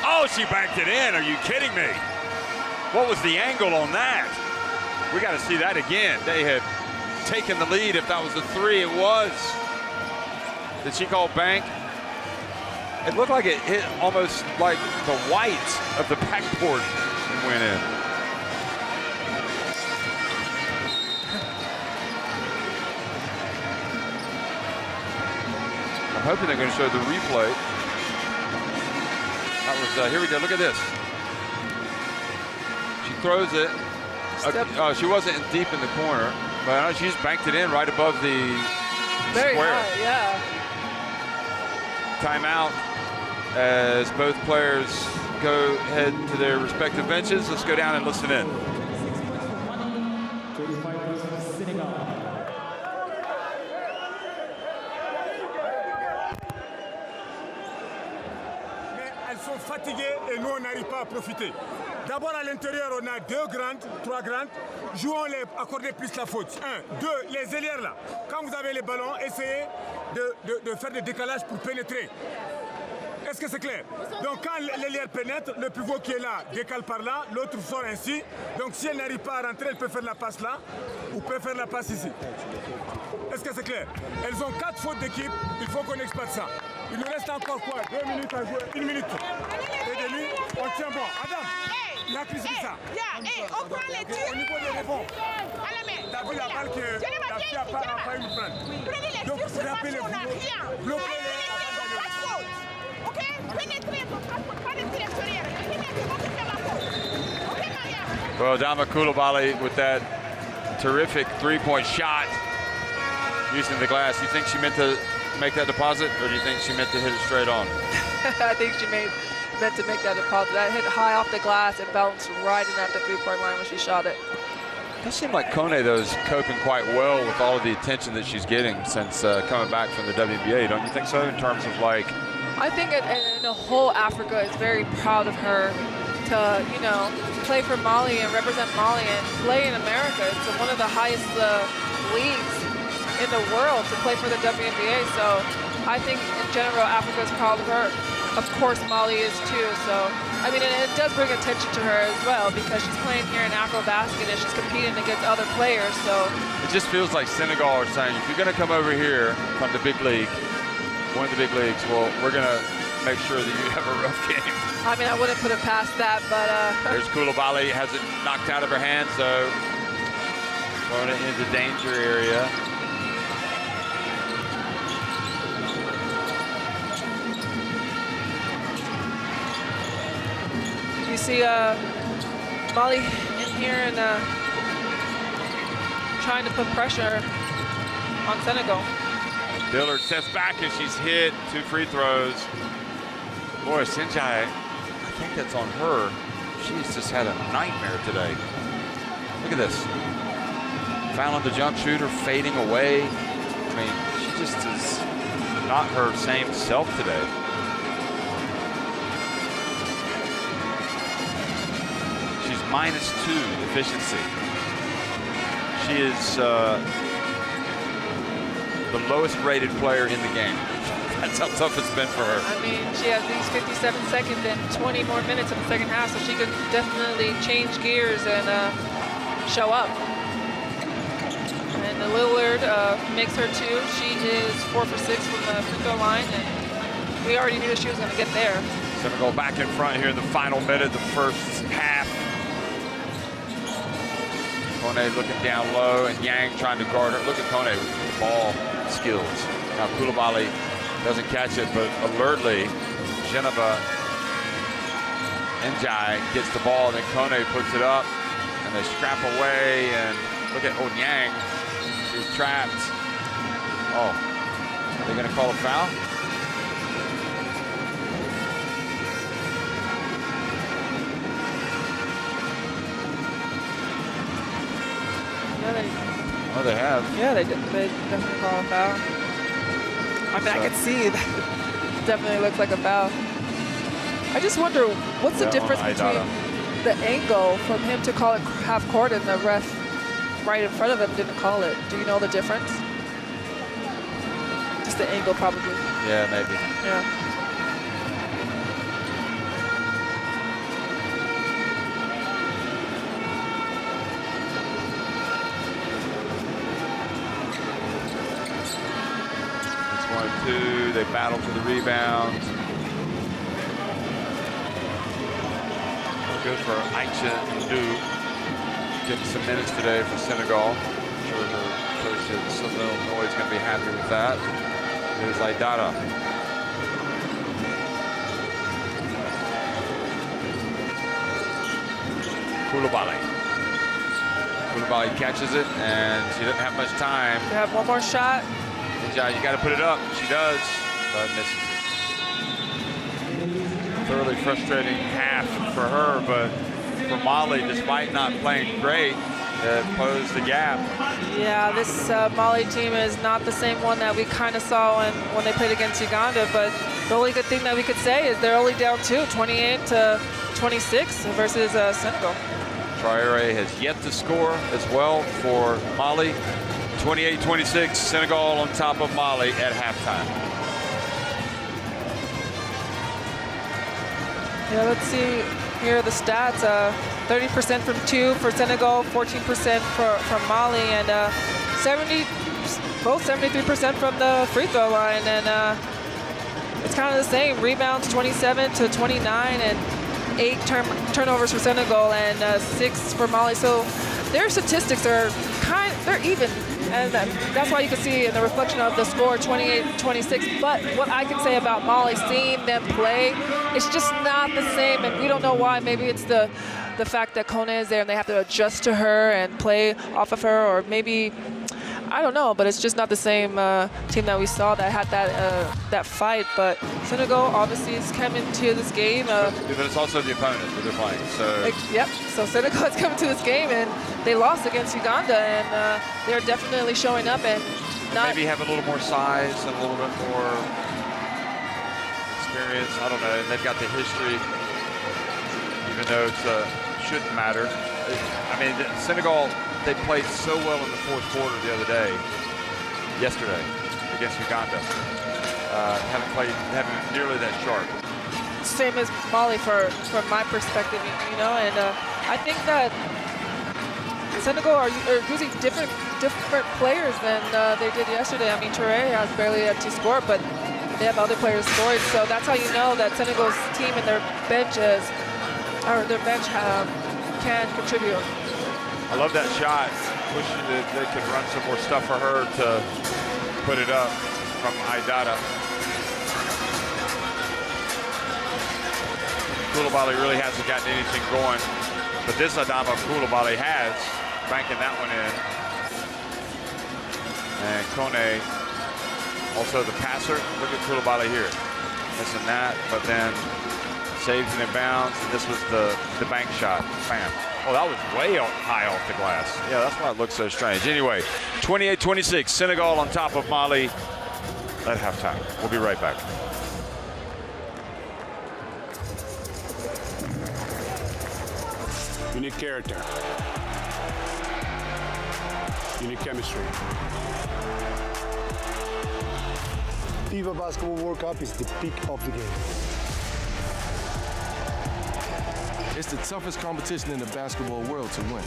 Oh, she banked it in. Are you kidding me? What was the angle on that? We got to see that again. They had taken the lead. If that was the three, it was. Did she call bank? It looked like it hit almost like the white of the backboard and went in. I'm hoping they're going to show the replay. That was, here we go, look at this. She throws it. She wasn't deep in the corner, but I know she just banked it in right above the Very square. high, yeah. Timeout as both players go head to their respective benches. Let's go down and listen in. Elles sont fatiguées et nous on n'arrive pas à profiter. D'abord à l'intérieur on a 2 grandes, 3 grandes. Jouons-les, accordez plus la faute. 1, 2, les ailières là. Quand vous avez les ballons, essayez de faire des décalages pour pénétrer. Est-ce que c'est clair? Donc quand l'ailière pénètre, le pivot qui est là décale par là, l'autre sort ainsi. Donc si elle n'arrive pas à rentrer, elle peut faire la passe là ou peut faire la passe ici. Est-ce que c'est clair? Elles ont 4 fautes d'équipe, il faut qu'on exploite ça. Il nous reste encore quoi? 2 minutes à jouer, 1 minute. Et de lui, on tient bon. Adam, il a critiqué ça. On prend les tirs. Au niveau des rebonds, t'as vu la balle que la fille a pas eu de prendre. Prenez les Donc tirs sur frappez les on n'a pivots, rien. bloquez-les. Ok? Pénétrez, pas de tir extérieur. Pénétrez, on fait la faute. Ok, Maria? Well, Adama Koulibaly with that terrific three-point shot using the glass. You think she meant to make that deposit, or do you think she meant to hit it straight on? I think she meant to make that deposit. That hit high off the glass and bounced right in at the three-point line when she shot it. It does seem like Kone, though, is coping quite well with all of the attention that she's getting since coming back from the WNBA. Don't you think so, in terms of like... I think in the whole Africa is very proud of her to, you know, play for Mali and represent Mali and play in America. It's one of the highest leagues in the world to play for the WNBA. So I think in general, Africa is proud of her. Of course, Mali is too. So, I mean, and it does bring attention to her as well because she's playing here in AfroBasket and she's competing against other players. So it just feels like Senegal are saying, if you're going to come over here from the big league, one of the big leagues, well, we're going to make sure that you have a rough game. I mean, I wouldn't put it past that, but... There's Koulibaly, has it knocked out of her hands, so throwing it into danger area. You see Mali in here and trying to put pressure on Senegal. Dillard steps back and she's hit 2 free throws. Boy, Sinjai, I think that's on her. She's just had a nightmare today. Look at this. Fouling the jump shooter, fading away. I mean, she just is not her same self today. She's -2 efficiency. She is the lowest rated player in the game. That's how tough it's been for her. I mean, she has these 57 seconds and 20 more minutes in the second half, so she can definitely change gears and show up. And the Lillard makes her 2. She is 4 for 6 from the free throw line, and we already knew that she was going to get there. Senegal back in front here in the final minute, the first half. Kone looking down low, and Yang trying to guard her. Look at Kone with the ball skills. Now Coulibaly doesn't catch it, but alertly, Geneva Njai gets the ball, then Kone puts it up, and they scrap away, and look at Yang. She's trapped. Oh, are they going to call a foul? Yeah, Oh, they have. Yeah, they definitely call a foul. I mean, I could see that. Definitely looks like a foul. I just wonder, what's the difference between the angle from him to call it half court and the ref right in front of him didn't call it? Do you know the difference? Just the angle, probably. Yeah, maybe. Yeah. Two, they battle for the rebound. Good for Aicha Ndu. Getting some minutes today for Senegal. I'm sure the coach at Senegal is going to be happy with that. There's Aidara. Coulibaly. Coulibaly catches it, and she doesn't have much time. They have one more shot. You got to put it up. She does, but misses it. Thoroughly frustrating half for her, but for Mali, despite not playing great, it posed the gap. Yeah, this Mali team is not the same one that we kind of saw when they played against Uganda, but the only good thing that we could say is they're only down 28-26 versus Senegal. Traoré has yet to score as well for Mali. 28-26, Senegal on top of Mali at halftime. Yeah, let's see here the stats. 30% from two for Senegal, 14% from Mali, and both 73% from the free throw line. And it's kind of the same. Rebounds 27-29, and 8 turnovers for Senegal and 6 for Mali. So their statistics are they're even. And that's why you can see in the reflection of the score 28-26. But what I can say about Mali, seeing them play, it's just not the same. And we don't know why. Maybe it's the fact that Kone is there and they have to adjust to her and play off of her. Or maybe, I don't know. But it's just not the same team that we saw that had that fight. But Senegal obviously is coming to this game. But it's also the opponent that they're playing. So. Yep. So Senegal is coming to this game, and they lost against Uganda, and they're definitely showing up and not maybe have a little more size and a little bit more experience. I don't know. And they've got the history, even though it shouldn't matter. I mean, Senegal, they played so well in the fourth quarter the other day, yesterday, against Uganda. Haven't been nearly that sharp. Same as Mali from my perspective, you know, and I think that Senegal are using different players than they did yesterday. I mean, Touré has barely had to score, but they have other players scoring. So that's how you know that Senegal's team and their bench can contribute. I love that shot. Wish that they could run some more stuff for her to put it up from Aidara. Coulibaly really hasn't gotten anything going, but this Adama Coulibaly has, banking that one in. And Kone, also the passer. Look at Coulibaly here, missing that, but then saves it in bounds. And this was the bank shot. Bam. Oh, that was way high off the glass. Yeah, that's why it looks so strange. Anyway, 28-26, Senegal on top of Mali at halftime. We'll be right back. You need character. You need chemistry. FIBA Basketball World Cup is the peak of the game. It's the toughest competition in the basketball world to win.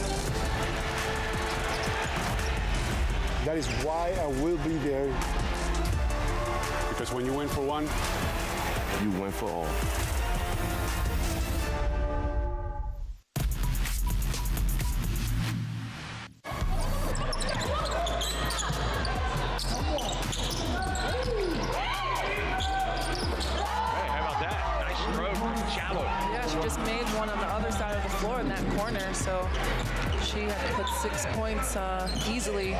That is why I will be there. Because when you win for one, you win for all. floor in that corner, so she had to put 6 points easily.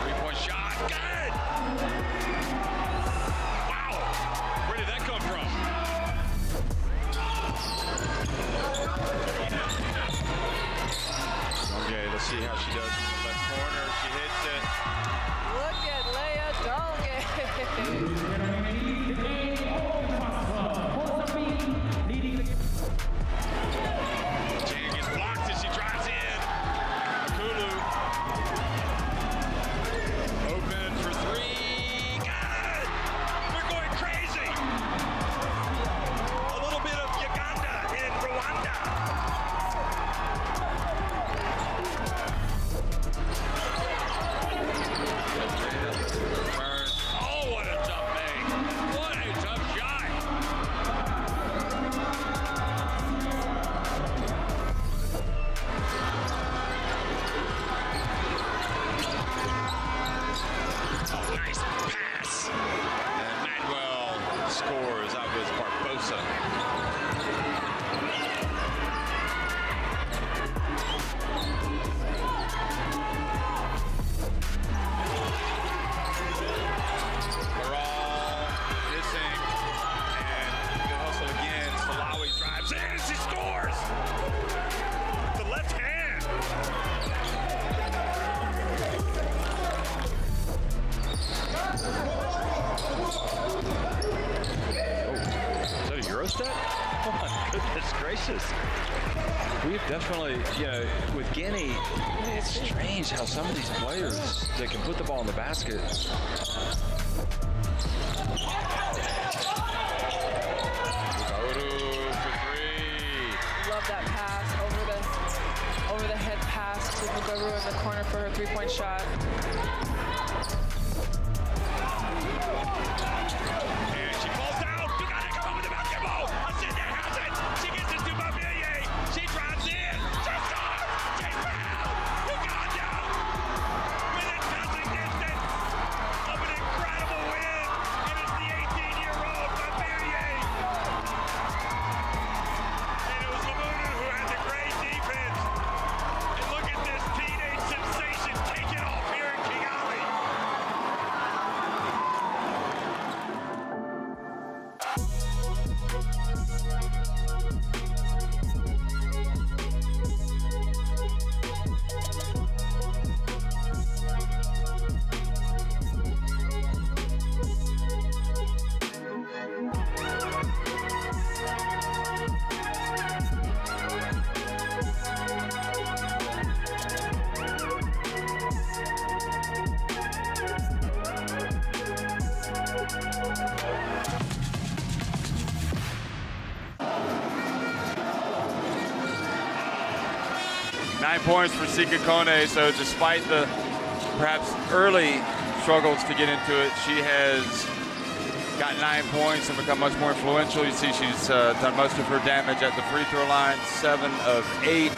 Three-point shot, good! Wow, where did that come from? Okay, let's see how she does in the left corner. She hits it. Look at Leah Dolgate. Jane gets blocked as she drives in. Kulu. Open for three. Good! They're going crazy. A little bit of Uganda in Rwanda. Oh, what a tough make. What a tough shot. Oh, nice pass. And Manuel scores. That was Barbosa. They're all missing. And good hustle again. Salawi drives in. She scores. The left hand. Is that a Eurostep? Oh my goodness gracious. We've definitely, with Guinea, it's strange how some of these players, they can put the ball in the basket. For three. Love that pass over the head pass to Mugaru in the corner for her 3-point shot. And she falls down. You gotta come up with the basketball. Ascendant has it. She gets it to Mabille. She drives in. She scores. She fouled. Uganda within touching distance of an incredible win. And it's the 18-year-old Mabille. And it was Lamunu who had the great defense. And look at this teenage sensation take it off here in Kigali. Nine points for Sika Kone. So despite the perhaps early struggles to get into it, she has got 9 points and become much more influential. You see she's done most of her damage at the free throw line, 7 of 8.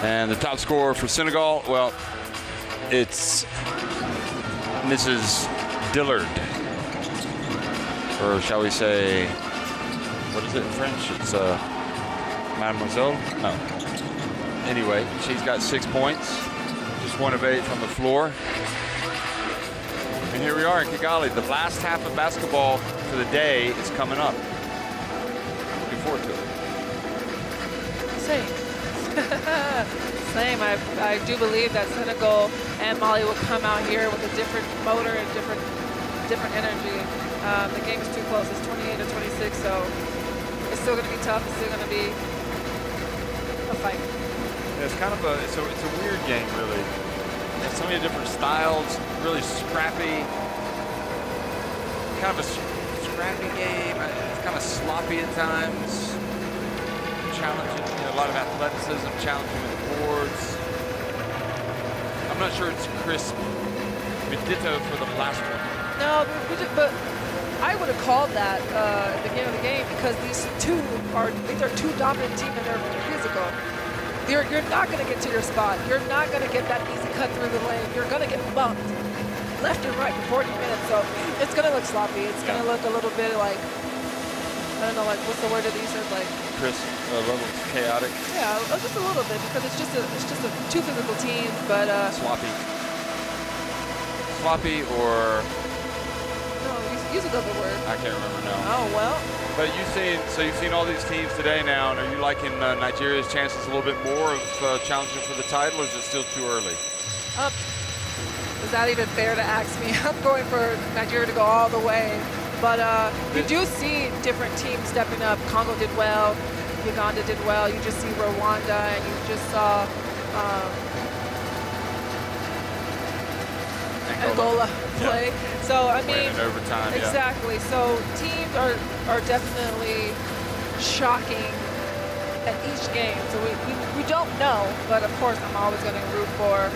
And the top scorer for Senegal, well, it's Mrs. Dillard. Or shall we say, what is it in French? It's Mademoiselle? No. Anyway, she's got 6 points. Just 1 of 8 from the floor. And here we are in Kigali. The last half of basketball for the day is coming up. Looking forward to it. Same. Same. I do believe that Senegal and Mali will come out here with a different motor and different energy. The game is too close. It's 28-26, so it's still going to be tough. It's still going to be a fight. Yeah, it's kind of it's a weird game, really. There's so many different styles, really scrappy. Kind of a scrappy game. It's kind of sloppy at times. Challenging, a lot of athleticism, challenging with the boards. I'm not sure it's crisp. Ditto for the last one. No, but I would have called that at the beginning of the game because these are two dominant teams and they're physical. You're not going to get to your spot. You're not going to get that easy cut through the lane. You're going to get bumped. left and right for 40 minutes, so it's going to look sloppy. It's going to look a little bit like, I don't know, like what's the word that he said, like Chris, a little chaotic. Yeah, just a little bit because it's just a two physical teams, but sloppy or no, use another word. I can't remember now. Oh well. But you've seen all these teams today now, and are you liking Nigeria's chances a little bit more of challenging for the title, or is it still too early? Is that even fair to ask me? I'm going for Nigeria to go all the way. But you do see different teams stepping up. Congo did well. Uganda did well. You just see Rwanda, and you just saw Angola play. Yeah. So, I mean, in overtime, exactly. So teams are definitely shocking at each game. So we don't know, but of course I'm always going to root for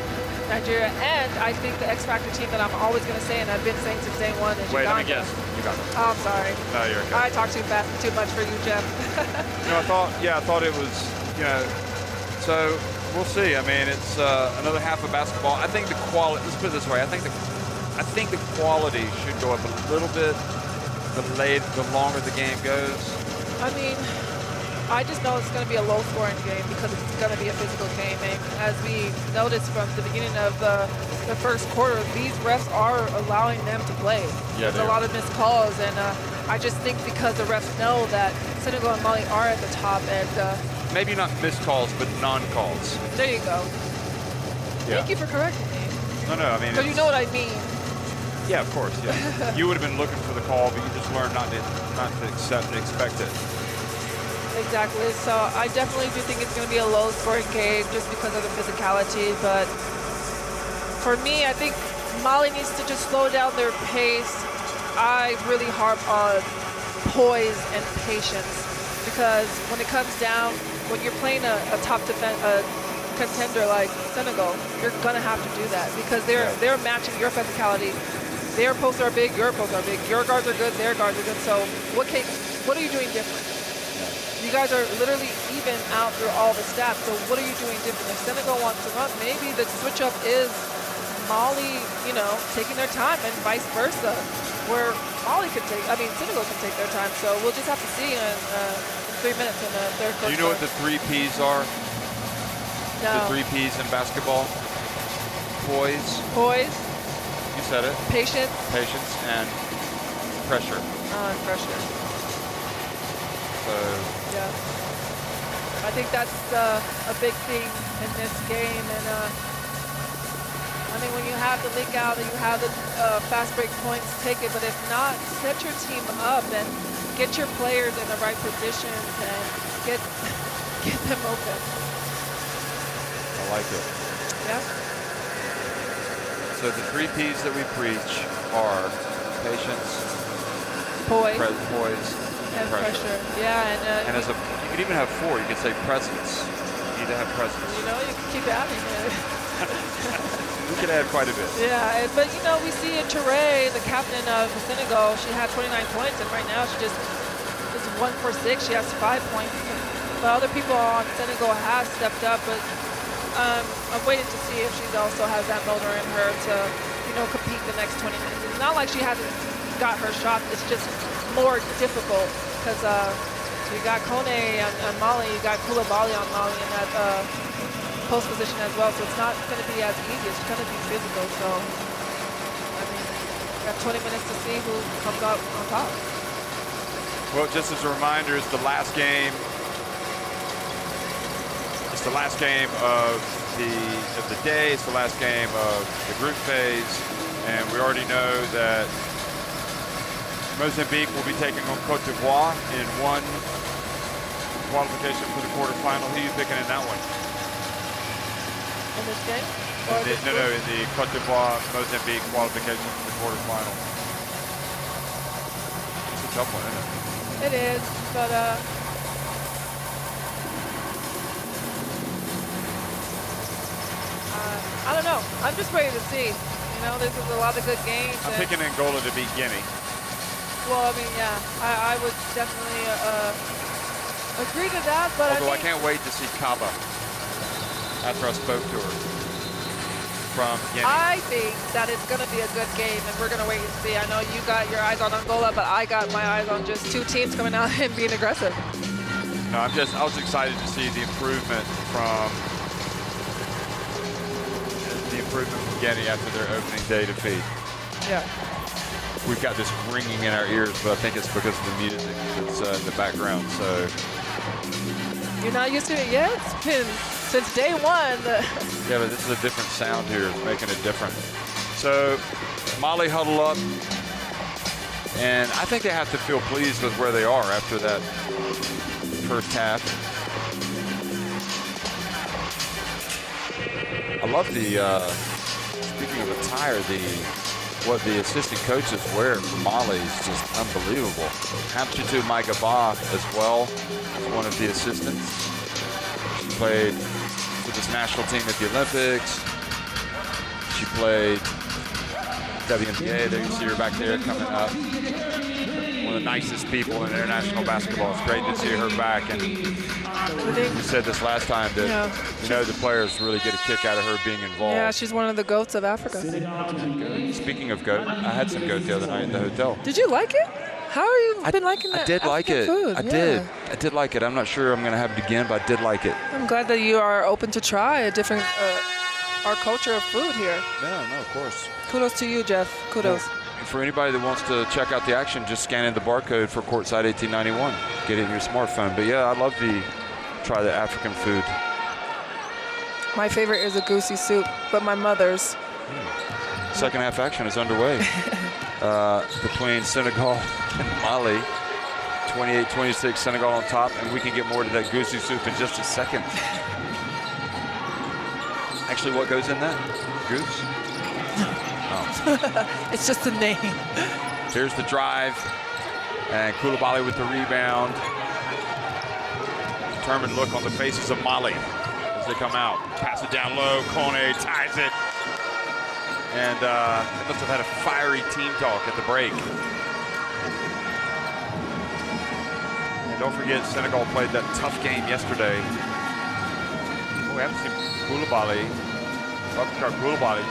Nigeria. And I think the X Factor team that I'm always going to say, and I've been saying since day one, is Wait, Uganda. let me guess. Uganda. Oh, I'm sorry. No, you're okay. I talk too fast, too much for you, Jeff. I thought it was, so we'll see. I mean, it's another half of basketball. I think the quality, let's put it this way, I think the quality should go up a little bit the longer the game goes. I mean, I just know it's going to be a low-scoring game because it's going to be a physical game. And as we noticed from the beginning of the first quarter, these refs are allowing them to play. Yeah, there's a lot of missed calls, and I just think because the refs know that Senegal and Mali are at the top, and maybe not missed calls, but non-calls. There you go. Yeah. Thank you for correcting me. No, I mean. So you know what I mean. Yeah, of course. Yeah. You would have been looking for the call, but you just learned not to expect it. Exactly. So I definitely do think it's going to be a low-scoring game just because of the physicality. But for me, I think Mali needs to just slow down their pace. I really harp on poise and patience because when it comes down, when you're playing a top contender like Senegal, you're going to have to do that because they're matching your physicality. Their posts are big, your posts are big. Your guards are good, their guards are good. So what are you doing different? You guys are literally even out through all the stats, so what are you doing different? If Senegal wants to run, maybe the switch-up is Mali, taking their time and vice versa, where Senegal can take their time. So we'll just have to see in 3 minutes in the third quarter. Do you know what the 3 Ps are? No. The 3 Ps in basketball? Poise. You said it. Patience. And pressure. Pressure. So. Yeah. I think that's a big thing in this game. And when you have the leak out and you have the fast break points, take it. But if not, set your team up and get your players in the right positions and get them open. I like it. Yeah. So the 3 Ps that we preach are patience, poise, and pressure. Yeah, and you could even have 4. You could say presence. You need to have presence. You can keep adding it. We could add quite a bit. Yeah, but we see Touré, the captain of Senegal, she had 29 points, and right now she just is 1 for 6. She has 5 points. But other people on Senegal have stepped up, but I'm waiting to see if she also has that motor in her to, compete the next 20 minutes. It's not like she hasn't got her shot. It's just more difficult because you got Kone on Mali, you got Koulibaly on Mali in that post position as well. So it's not going to be as easy. It's going to be physical. So, you got 20 minutes to see who comes out on top. Well, just as a reminder, it's the last game. It's the last game of the day. It's the last game of the group phase, and we already know that Mozambique will be taking on Cote d'Ivoire in one qualification for the quarterfinal. Who are you picking in that one? In this game? In the Cote d'Ivoire Mozambique qualification for the quarterfinal. It's a tough one, isn't it? It is, but I don't know. I'm just ready to see. This is a lot of good games. I'm picking Angola to beat Guinea. Well, yeah, I would definitely agree to that. But although I can't wait to see Kaba after I spoke to her. from Guinea. I think that it's going to be a good game, and we're going to wait and see. I know you got your eyes on Angola, but I got my eyes on just two teams coming out and being aggressive. No, I was excited to see the improvement from Guinea after their opening day defeat. Yeah. We've got this ringing in our ears, but I think it's because of the music that's in the background. So you're not used to it yet? It's been since day one. Yeah, but this is a different sound here. It's making it different. So Mali huddle up, and I think they have to feel pleased with where they are after that first half. I love the, speaking of attire, what the assistant coaches wear for Mali is just unbelievable. Hamshitu Maigaba as well, one of the assistants. She played for this national team at the Olympics. She played WNBA. There you see her back there coming up. One of the nicest people in international basketball. It's great to see her back. And we said this last time that the players really get a kick out of her being involved. Yeah, she's one of the GOATs of Africa. Speaking of goat, I had some goat the other night in the hotel. Did you like it? How are you been liking that? I did like it. Food? I did like it. I'm not sure I'm going to have it again, but I did like it. I'm glad that you are open to try a different our culture of food here. Yeah, no, of course. Kudos to you, Jeff. Kudos. Well, for anybody that wants to check out the action, just scan in the barcode for Courtside 1891. Get it in your smartphone. But yeah, I'd love to try the African food. My favorite is a goosey soup, but my mother's. Second half action is underway between Senegal and Mali. 28-26, Senegal on top, and we can get more to that goosey soup in just a second. Actually, what goes in that? Goose? Oh. It's just a name. Here's the drive, and Koulibaly with the rebound. Determined look on the faces of Mali as they come out. Pass it down low, Kone ties it. And they must have had a fiery team talk at the break. And don't forget, Senegal played that tough game yesterday. Oh, we haven't seen Koulibaly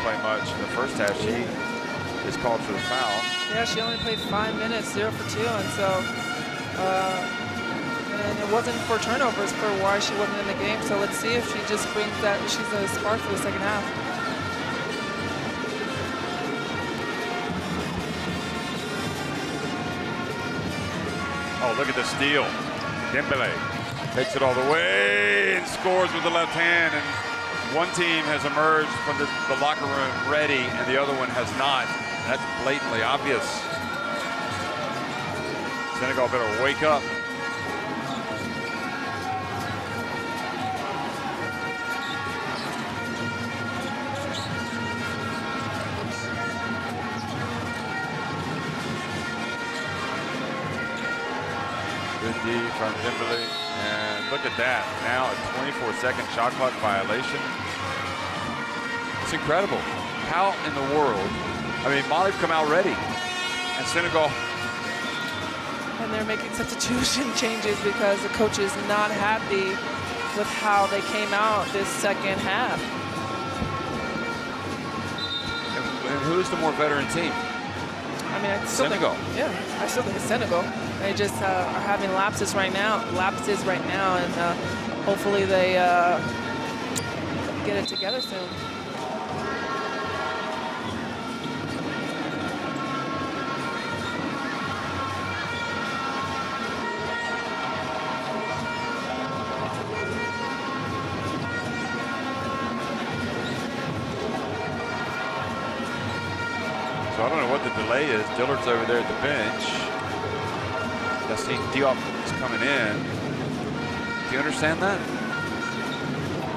play much in the first half. She is called for the foul. Yeah, she only played 5 minutes, 0 for 2, and so and it wasn't for turnovers for why she wasn't in the game. So let's see if she just brings that. She's a spark for the second half. Oh, look at the steal. Dembele takes it all the way and scores with the left hand. And one team has emerged from the locker room ready, and the other one has not. That's blatantly obvious. Senegal better wake up. Good D from Dembele, and look at that. Now a 24-second shot clock violation. It's incredible. How in the world? I mean, Mali's come out ready, and Senegal. And they're making substitution changes because the coach is not happy with how they came out this second half. And who's the more veteran team? I mean, I still Senegal. I still think it's Senegal. They just are having lapses right now, and hopefully they get it together soon. So I don't know what the delay is. Dillard's over there at the bench. Yassine Diop is coming in. Do you understand that?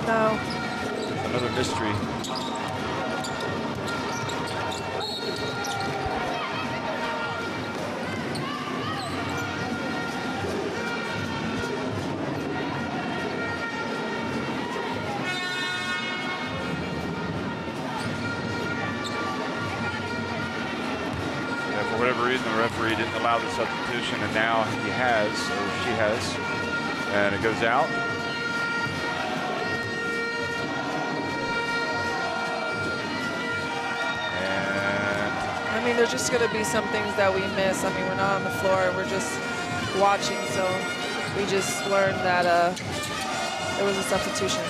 No. Another mystery. For whatever reason, the referee didn't allow the substitution, and now he has, or she has, and it goes out. I mean, there's just going to be some things that we miss. I mean, we're not on the floor. We're just watching. So we just learned that it was a substitution.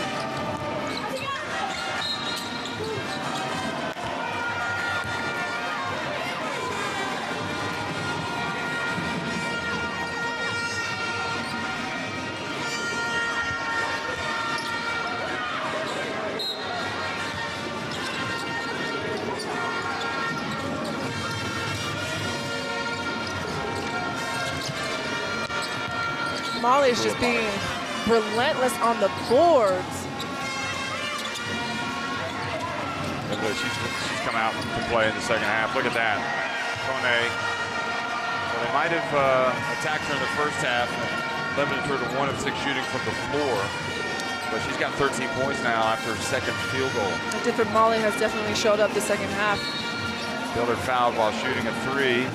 Molly's just being relentless on the boards. She's come out to play in the second half. Look at that. Kone. Well, they might have attacked her in the first half and limited her to 1 of 6 shooting from the floor. But she's got 13 points now after her second field goal. A different Molly has definitely showed up the second half. Dillard fouled while shooting a 3.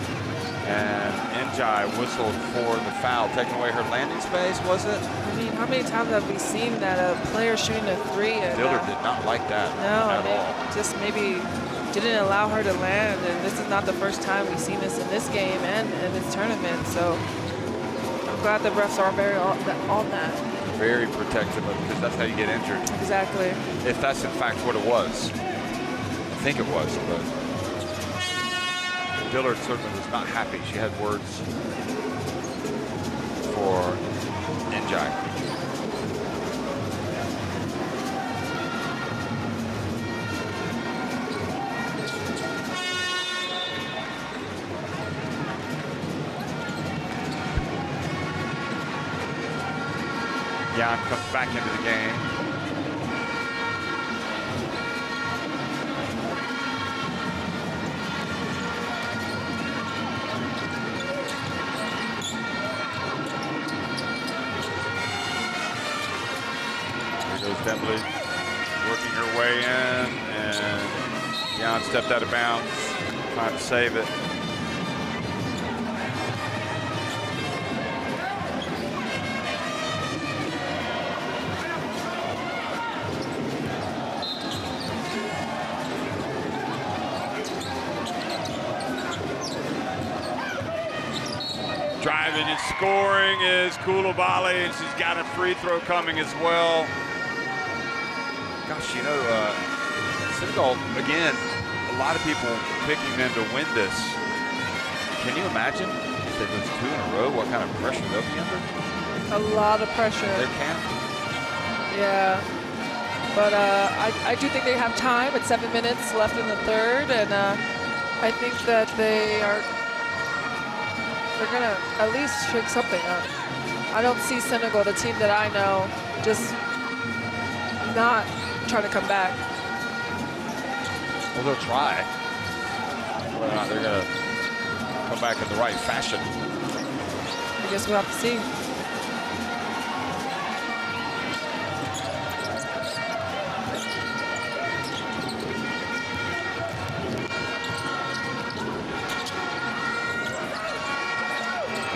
And Njai whistled for the foul, taking away her landing space, was it? I mean, how many times have we seen that a player shooting a 3? And, Dillard did not like that at all. Just maybe didn't allow her to land, and this is not the first time we've seen this in this game and in this tournament. So I'm glad the refs are very on that. Very protective of it, because that's how you get injured. Exactly. If that's in fact what it was. I think it was, but Dillard certainly was not happy. She had words for Njai. Jan comes back into the game. Assembly working her way in, and Jan stepped out of bounds, trying to save it. Driving and scoring is Coulibaly, and she's got a free throw coming as well. Gosh, you know, Senegal, again, a lot of people picking them to win this. Can you imagine if they lose 2 in a row, what kind of pressure they'll be under? A lot of pressure. They can. Yeah. But I do think they have time. It's 7 minutes left in the third, and I think that they're going to at least shake something up. I don't see Senegal, the team that I know, just not trying to come back. Well, they'll try. Whether or not they're going to come back in the right fashion. I guess we'll have to see.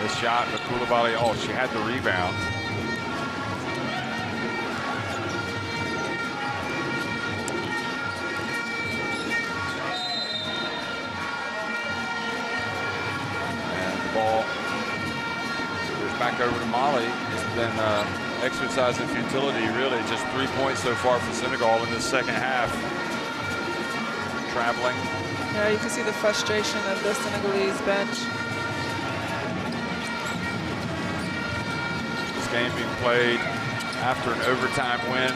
This shot with Coulibaly, oh, she had the rebound. Ball goes back over to Molly. It's been exercising futility, really. Just 3 points so far for Senegal in this second half. Traveling. Yeah, you can see the frustration of the Senegalese bench. This game being played after an overtime win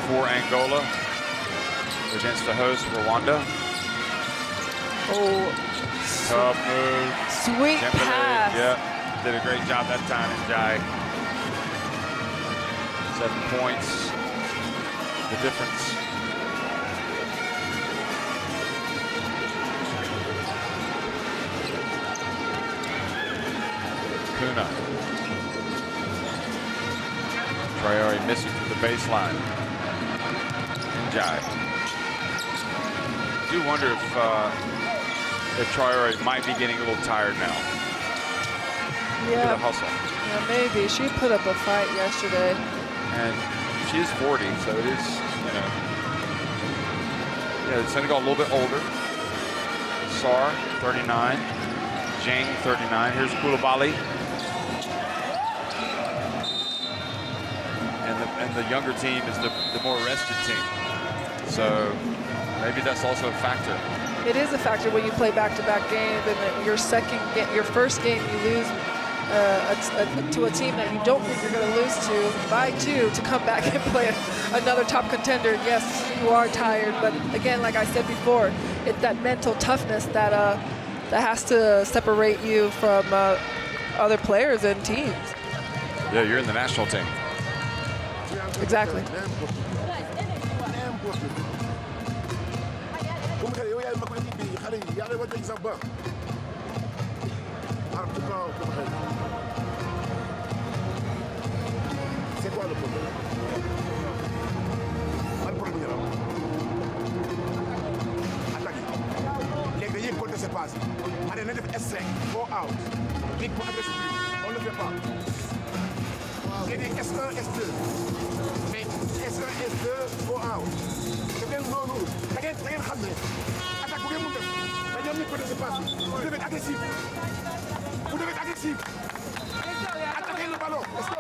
for Angola against the host Rwanda. Oh. Tough move. Sweet pass. Yeah, did a great job that time, Njai. 7 points. The difference. Kuna. Traore missing from the baseline. Njai. I do wonder if Traore might be getting a little tired now. Yeah. The hustle. Yeah, maybe. She put up a fight yesterday. And she is 40, so it is, you know, Senegal a little bit older. Sar, 39. Jing, 39. Here's Koulibaly. And the younger team is the more rested team. So maybe that's also a factor. It is a factor when you play back-to-back games, and then your first game you lose to a team that you don't think you're going to lose to by 2 to come back and play another top contender. Yes, you are tired, but again, like I said before, it's that mental toughness that has to separate you from other players and teams. Yeah, you're in the national team. Exactly. C'est quoi le problème? Pas de problème. Attaque. Les gars, ils comptent ses passes. Allez, net S5, 4 out. Big pour agressif. On ne le fait pas. J'ai dit S1, S2. Mais S1, S2, 4 out. C'est bien non, non. T'as rien ramené. Attaque, vous avez mon def. Mais ils comptent ses passes. Vous devez être agressif. Vous devez être agressif. Attaquez le ballon. Let's go.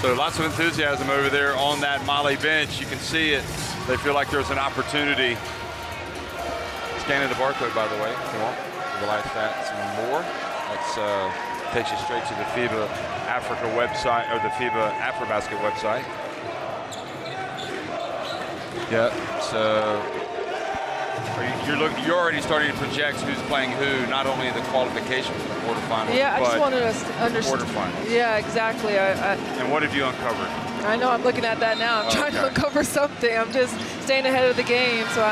So lots of enthusiasm over there on that Mali bench. You can see it. They feel like there's an opportunity. Scanning the barcode, by the way, if you want. Visualize that some more. That takes you straight to the FIBA Africa website, or the FIBA AfroBasket website. Yeah, so you're already starting to project who's playing who, not only in the qualification for the quarterfinals, yeah, I but just wanted to understand. Quarterfinals. Yeah, exactly. And what have you uncovered? I know, I'm looking at that now. I'm trying to uncover something. I'm just staying ahead of the game, so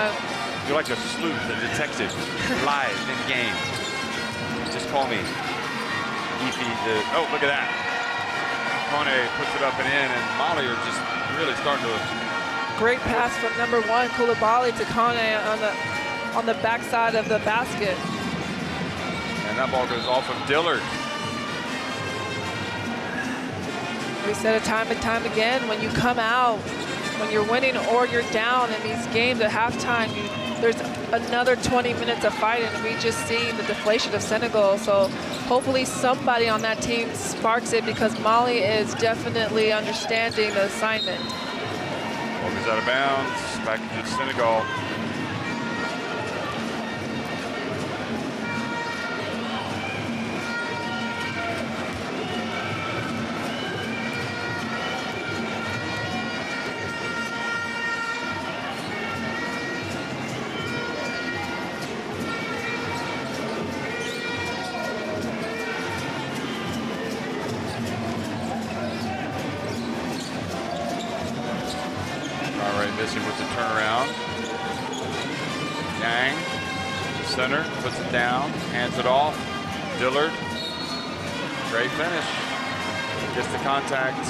You're like a sleuth, a detective, live in game. Just call me. Oh, look at that. Kone puts it up and in, and Mali are just really starting to. Great pass from number 1, Koulibaly, to Kone on the backside of the basket. And that ball goes off of Dillard. We said it time and time again, when you come out, when you're winning or you're down in these games at halftime, there's another 20 minutes of fighting. We just see the deflation of Senegal. So hopefully somebody on that team sparks it, because Mali is definitely understanding the assignment. Ball goes out of bounds, back to Senegal. Missing with the turnaround. Yang, center, puts it down, hands it off. Dillard, great finish. Gets the contact.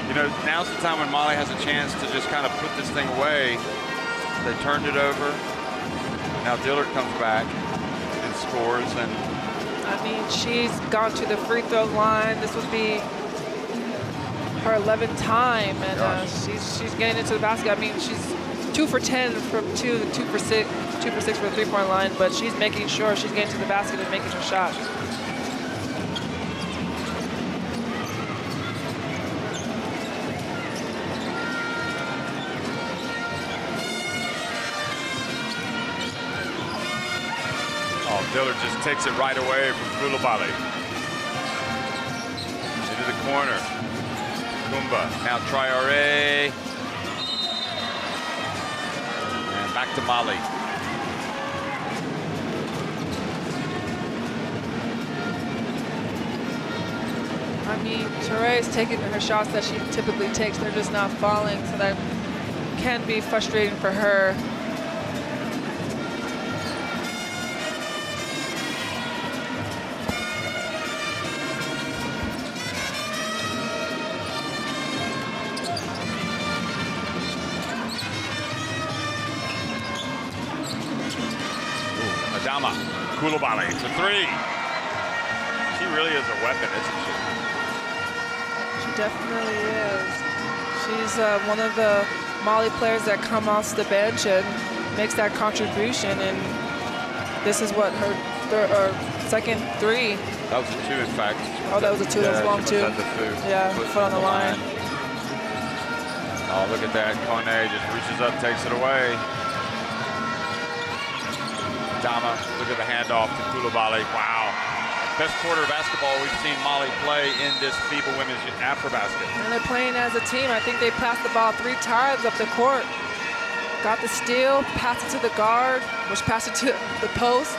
You know, now's the time when Mali has a chance to just kind of put this thing away. They turned it over. Now Dillard comes back and scores. And I mean, she's gone to the free throw line. This would be her 11th time, and she's getting into the basket. I mean, she's 2 for 10 from 2 for 6 from the three-point line, but she's making sure she's getting to the basket and making her shot. oh, Dillard just takes it right away from Koulibaly. Into the corner. Kumba, now Traoré, and back to Mali. I mean, Traoré is taking her shots that she typically takes. They're just not falling, so that can be frustrating for her. Koulibaly for 3. She really is a weapon, isn't she? She definitely is. She's one of the Mali players that come off the bench and makes that contribution. And this is what her second three. That was a 2, in fact. Oh, that was a 2. That was long, too. Yeah, foot on the line. Oh, look at that. Kone just reaches up, takes it away. Dama, look at the handoff to Koulibaly. Wow. Best quarter of basketball we've seen Mali play in this FIBA Women's AfroBasket. And they're playing as a team. I think they passed the ball 3 times up the court. Got the steal, passed it to the guard, which passed it to the post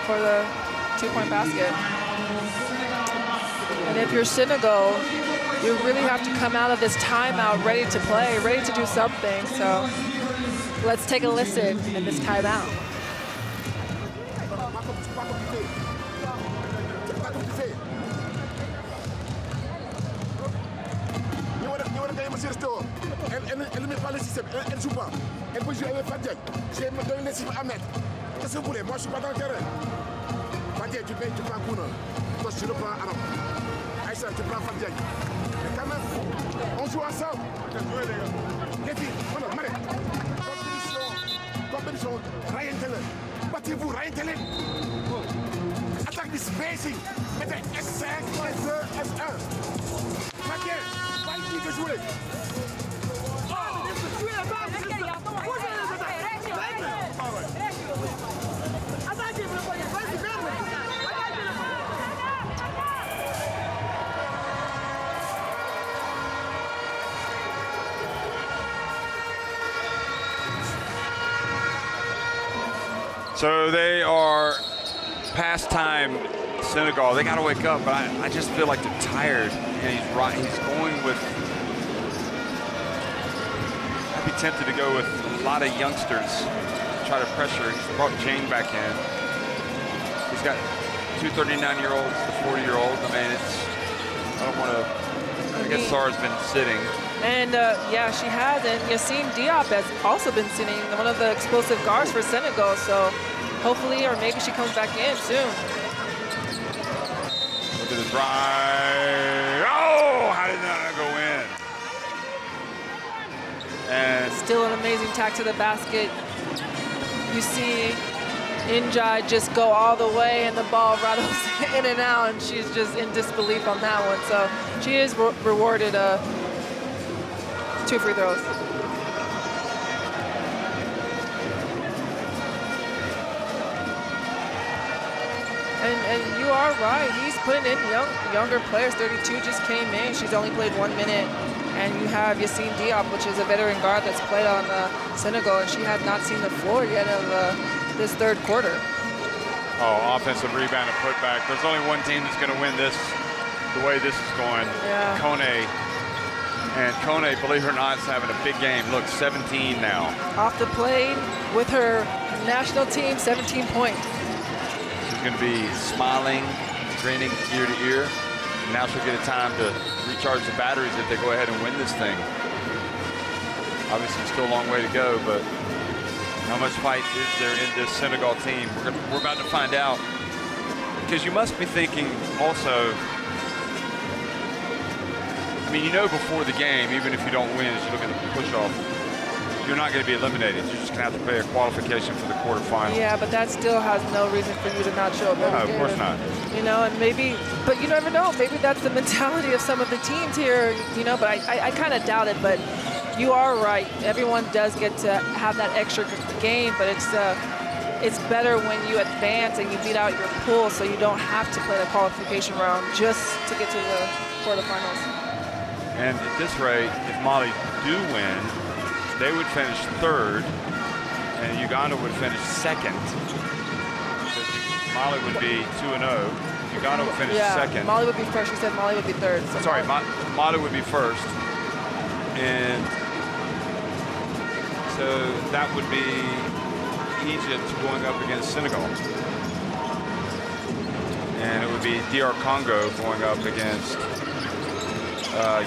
for the 2-point basket. And if you're Senegal, you really have to come out of this timeout ready to play, ready to do something. So let's take a listen in this timeout. Elle ne met pas le système, elle ne joue pas. Elle peut jouer avec Fadjek. Je vais me donner les cibles à mettre. Qu'est-ce que vous voulez? Moi, je ne suis pas dans le terrain. Fadjek, tu prends Kouna. Toi, tu le prends Arab. Aïssa, tu prends Fadjek. Mais quand même, on joue ensemble. Les filles, voilà, Marek. Compétition, rien télé. Battez-vous, rien télé. Attaque du spacing. Mettez S5, S2, S1. Fadjek, pas ici que jouer. So they are past time, Senegal. They got to wake up, but I just feel like they're tired. And he's going with. I'd be tempted to go with a lot of youngsters, try to pressure. He's brought Jane back in. He's got 2 39-year-olds, a 40-year-old. I mean, I don't want to. I guess Sarah's been sitting. And yeah, she has. And Yassine Diop has also been sitting, one of the explosive guards for Senegal. So hopefully, or maybe she comes back in soon. Look at the drive. Oh, how did that go in? And still an amazing tack to the basket. You see Injai just go all the way, and the ball rattles in and out, and she's just in disbelief on that one. So she is rewarded 2 free throws. And you are right. He's putting in younger players. 32 just came in. She's only played 1 minute. And you have Yassine Diop, which is a veteran guard that's played on Senegal, and she has not seen the floor yet of this 3rd quarter. Oh, offensive rebound and putback. There's only one team that's going to win this the way this is going. Yeah. Kone. And Kone, believe it or not, is having a big game. Look, 17 now. Off the plane with her national team, 17 points. She's going to be smiling, grinning ear to ear. And now she'll get a time to recharge the batteries if they go ahead and win this thing. Obviously, still a long way to go, but how much fight is there in this Senegal team? We're about to find out. Because you must be thinking also, I mean, you know before the game, even if you don't win, as you look at the push-off, you're not going to be eliminated. You're just going to have to play a qualification for the quarterfinals. Yeah, but that still has no reason for you to not show up. No, of course not. You know, and maybe, but you never know. Maybe that's the mentality of some of the teams here, you know, but I kind of doubt it. But you are right. Everyone does get to have that extra game, but it's better when you advance and you beat out your pool so you don't have to play the qualification round just to get to the quarterfinals. And at this rate, if Mali do win, they would finish 3rd, and Uganda would finish 2nd. So Mali would be 2-0. Uganda would finish 2nd. Mali would be first. You said Mali would be 3rd. So sorry, Mali would be 1st. And so that would be Egypt going up against Senegal. And it would be DR Congo going up against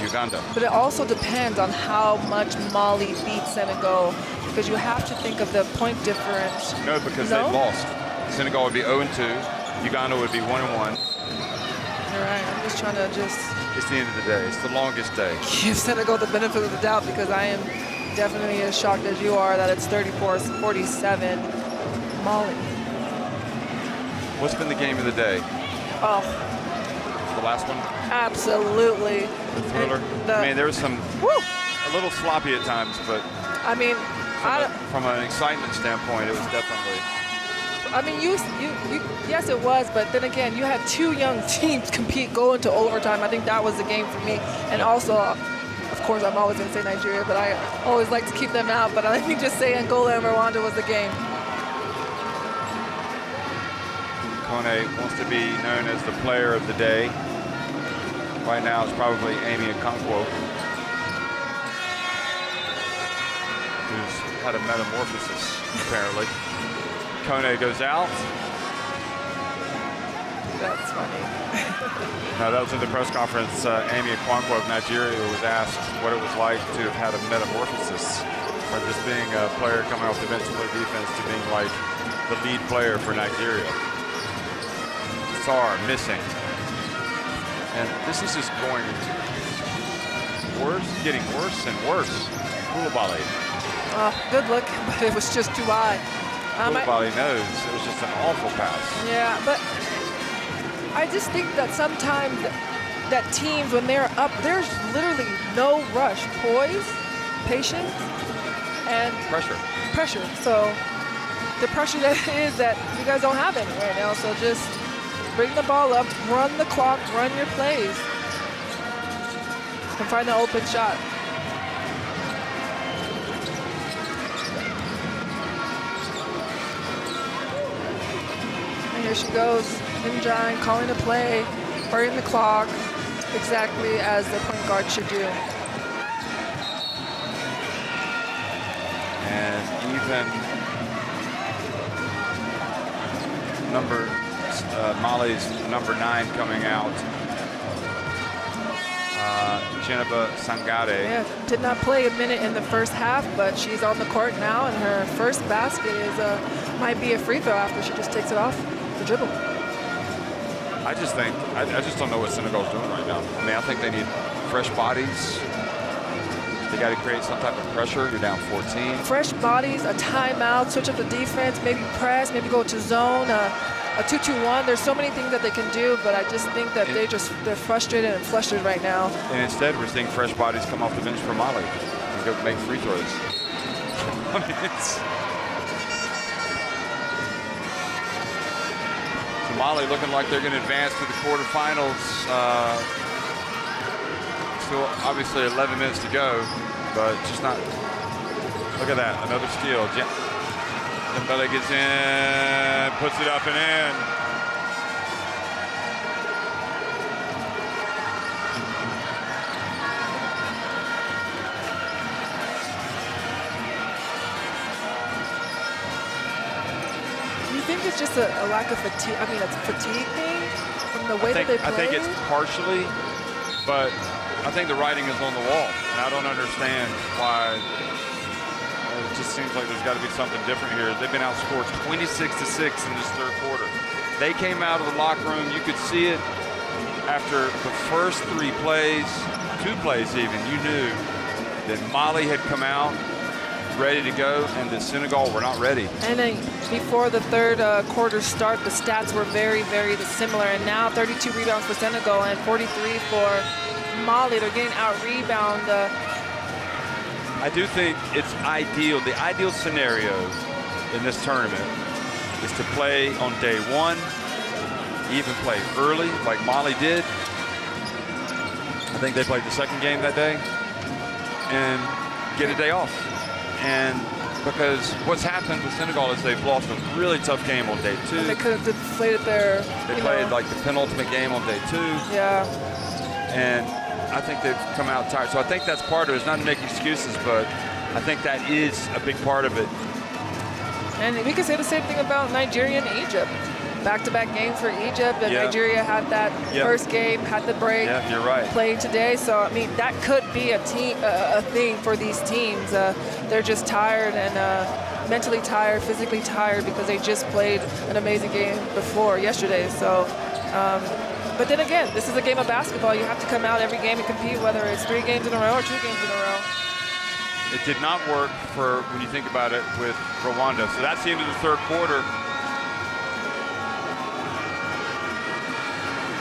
Uganda. But it also depends on how much Mali beats Senegal, because you have to think of the point difference. No, because they lost. Senegal would be 0-2. Uganda would be 1-1. You're right. I'm just trying to It's the end of the day. It's the longest day. give Senegal the benefit of the doubt because I am definitely as shocked as you are that it's 34-47 Mali. What's been the game of the day? Oh, The last one? absolutely. The thriller? I mean, there was a little sloppy at times, but I mean, from an excitement standpoint, it was definitely. I mean, yes, it was, but then again, you had two young teams go into overtime. I think that was the game for me. And also, of course, I'm always going to say Nigeria, but I always like to keep them out. But I think just say Angola and Rwanda was the game. Kone wants to be known as the player of the day. Right now, it's probably Amy Okonkwo, who's had a metamorphosis, apparently. Kone goes out. That's funny. No, that was in the press conference. Amy Okonkwo of Nigeria was asked what it was like to have had a metamorphosis from just being a player coming off the bench to play defense to being like the lead player for Nigeria. Sar missing. And this is just going worse, getting worse and worse. Koulibaly. Good look, but it was just too high. Koulibaly knows it was just an awful pass. Yeah, but I just think that sometimes that teams, when they're up, there's literally no rush. Poise, patience, and pressure. So the pressure that is that you guys don't have any right now. So just bring the ball up, run the clock, run your plays, and find the open shot. And here she goes, Ninjine calling a play, burning the clock, exactly as the point guard should do. And even Mali's number 9 coming out, Chinaba Sangare. Yeah, did not play a minute in the first half, but she's on the court now, and her first basket might be a free throw after she just takes it off the dribble. I just don't know what Senegal's doing right now. I mean, I think they need fresh bodies. They got to create some type of pressure. You're down 14. Fresh bodies, a timeout, switch up the defense, maybe press, maybe go to zone, a 2-2-1. There's so many things that they can do, but I just think that they're frustrated and flustered right now. And instead, we're seeing fresh bodies come off the bench for Mali and go make free throws. I mean, so Mali looking like they're going to advance to the quarterfinals. Still, obviously, 11 minutes to go, but just not. Look at that, another steal. Dembele gets in, puts it up and in. Do you think it's just a lack of fatigue? I mean, it's a fatigue thing from the way that they play? I think it's partially, but I think the writing is on the wall, and I don't understand why. It just seems like there's got to be something different here. They've been outscored 26-6 in this third quarter. They came out of the locker room. You could see it after the first 3 plays, 2 plays even. You knew that Mali had come out ready to go, and that Senegal were not ready. And then before the third quarter start, the stats were very, very similar. And now 32 rebounds for Senegal and 43 for Mali. They're getting out-rebound. I do think it's ideal. The ideal scenario in this tournament is to play on day 1, even play early like Mali did. I think they played the second game that day and get a day off. And because what's happened with Senegal is they've lost a really tough game on day 2. And they could have deflated their. They played like the penultimate game on day 2. Yeah. And I think they've come out tired. So I think that's part of it. It's not to make excuses, but I think that is a big part of it. And we can say the same thing about Nigeria and Egypt. Back-to-back games for Egypt, and Nigeria had that first game, had the break. Yeah, you're right. Playing today, so I mean that could be a thing for these teams. They're just tired and mentally tired, physically tired because they just played an amazing game yesterday. So But then again, this is a game of basketball. You have to come out every game and compete, whether it's 3 games in a row or 2 games in a row. It did not work for, when you think about it, with Rwanda. So that's the end of the third quarter.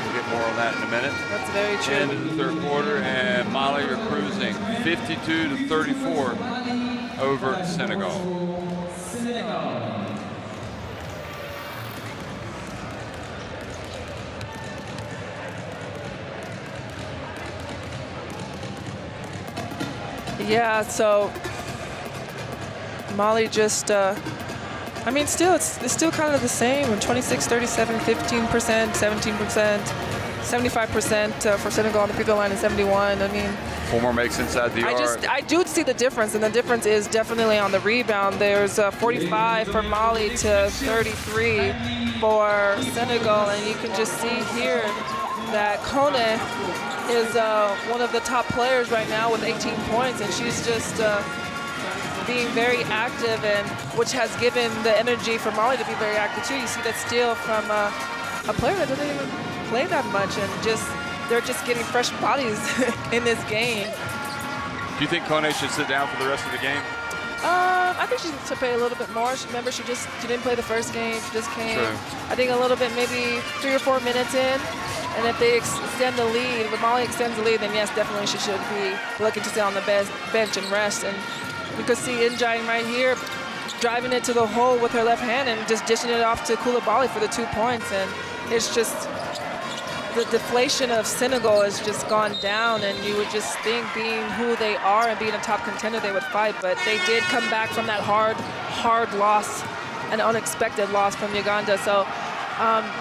We'll get more on that in a minute. That's very true. End of the third quarter, and Mali are cruising 52-34 over Senegal. Yeah, so Mali just, I mean, still, it's still kind of the same. 26, 37, 15%, 17%, 75% for Senegal on the free throw line and 71. I mean, 4 more makes inside the arc. I do see the difference, and the difference is definitely on the rebound. There's 45 for Mali to 33 for Senegal, and you can just see here that Kone is one of the top players right now with 18 points, and she's just being very active, and which has given the energy for Mali to be very active too. You see that steal from a player that doesn't even play that much, and they're just getting fresh bodies in this game. Do you think Kone should sit down for the rest of the game? I think she should play a little bit more. Remember, she didn't play the first game. She just came, True. I think, a little bit, maybe 3 or 4 minutes in. And if they extend the lead, if Mali extends the lead, then yes, definitely she should be looking to sit on the bench and rest. And we could see Njai right here driving it to the hole with her left hand and just dishing it off to Koulibaly for the 2 points. And it's just the deflation of Senegal has just gone down, and you would just think, being who they are and being a top contender, they would fight. But they did come back from that hard loss, an unexpected loss from Uganda. So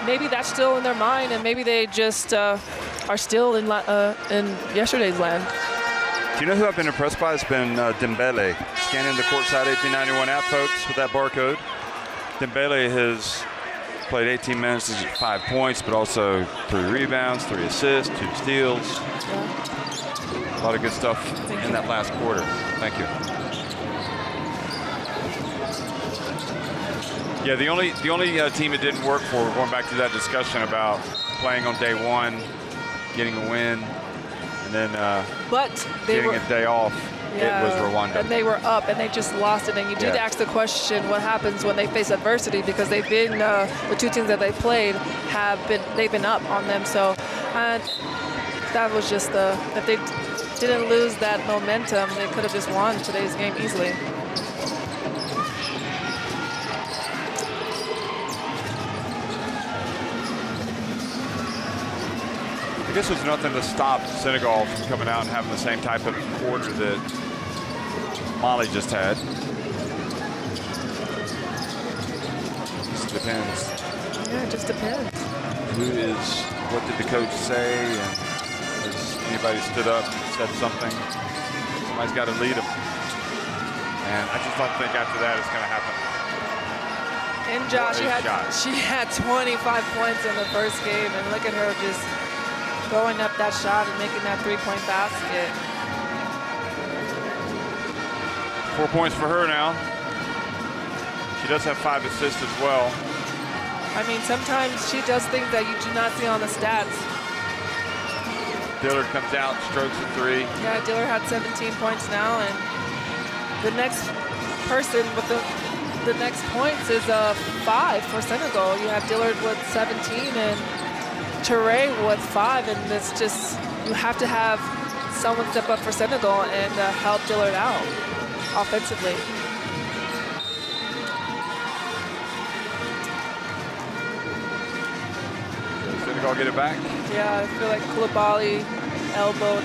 maybe that's still in their mind, and maybe they just are still in yesterday's land. Do you know who I've been impressed by? It's been Dembele. Scanning the courtside 1891 app, folks, with that barcode. Dembele has played 18 minutes, 5 points, but also 3 rebounds, 3 assists, 2 steals. Yeah. A lot of good stuff in that last quarter. Thank you. Yeah, the only team it didn't work for, going back to that discussion about playing on day 1, getting a win, and then getting a day off. Yeah, it was Rwanda. And they were up, and they just lost it. And you did ask the question, what happens when they face adversity? Because they've been, the 2 teams that they played they've been up on them. So that was just if they didn't lose that momentum, they could have just won today's game easily. I guess there's nothing to stop Senegal from coming out and having the same type of quarter that Mali just had. Just depends. Yeah, it just depends. What did the coach say? And has anybody stood up and said something? Somebody's got to lead them. And I just don't think after that it's going to happen. And Josh, she had 25 points in the first game, and look at her just throwing up that shot and making that 3-point basket. 4 points for her now. She does have 5 assists as well. I mean, sometimes she does things that you do not see on the stats. Dillard comes out, strokes a 3. Yeah, Dillard had 17 points now, and the next person with the next points is 5 for Senegal. You have Dillard with 17 and Touré with 5, and it's just, you have to have someone step up for Senegal and help Dillard out offensively. Does Senegal get it back? Yeah, I feel like Koulibaly elbowed,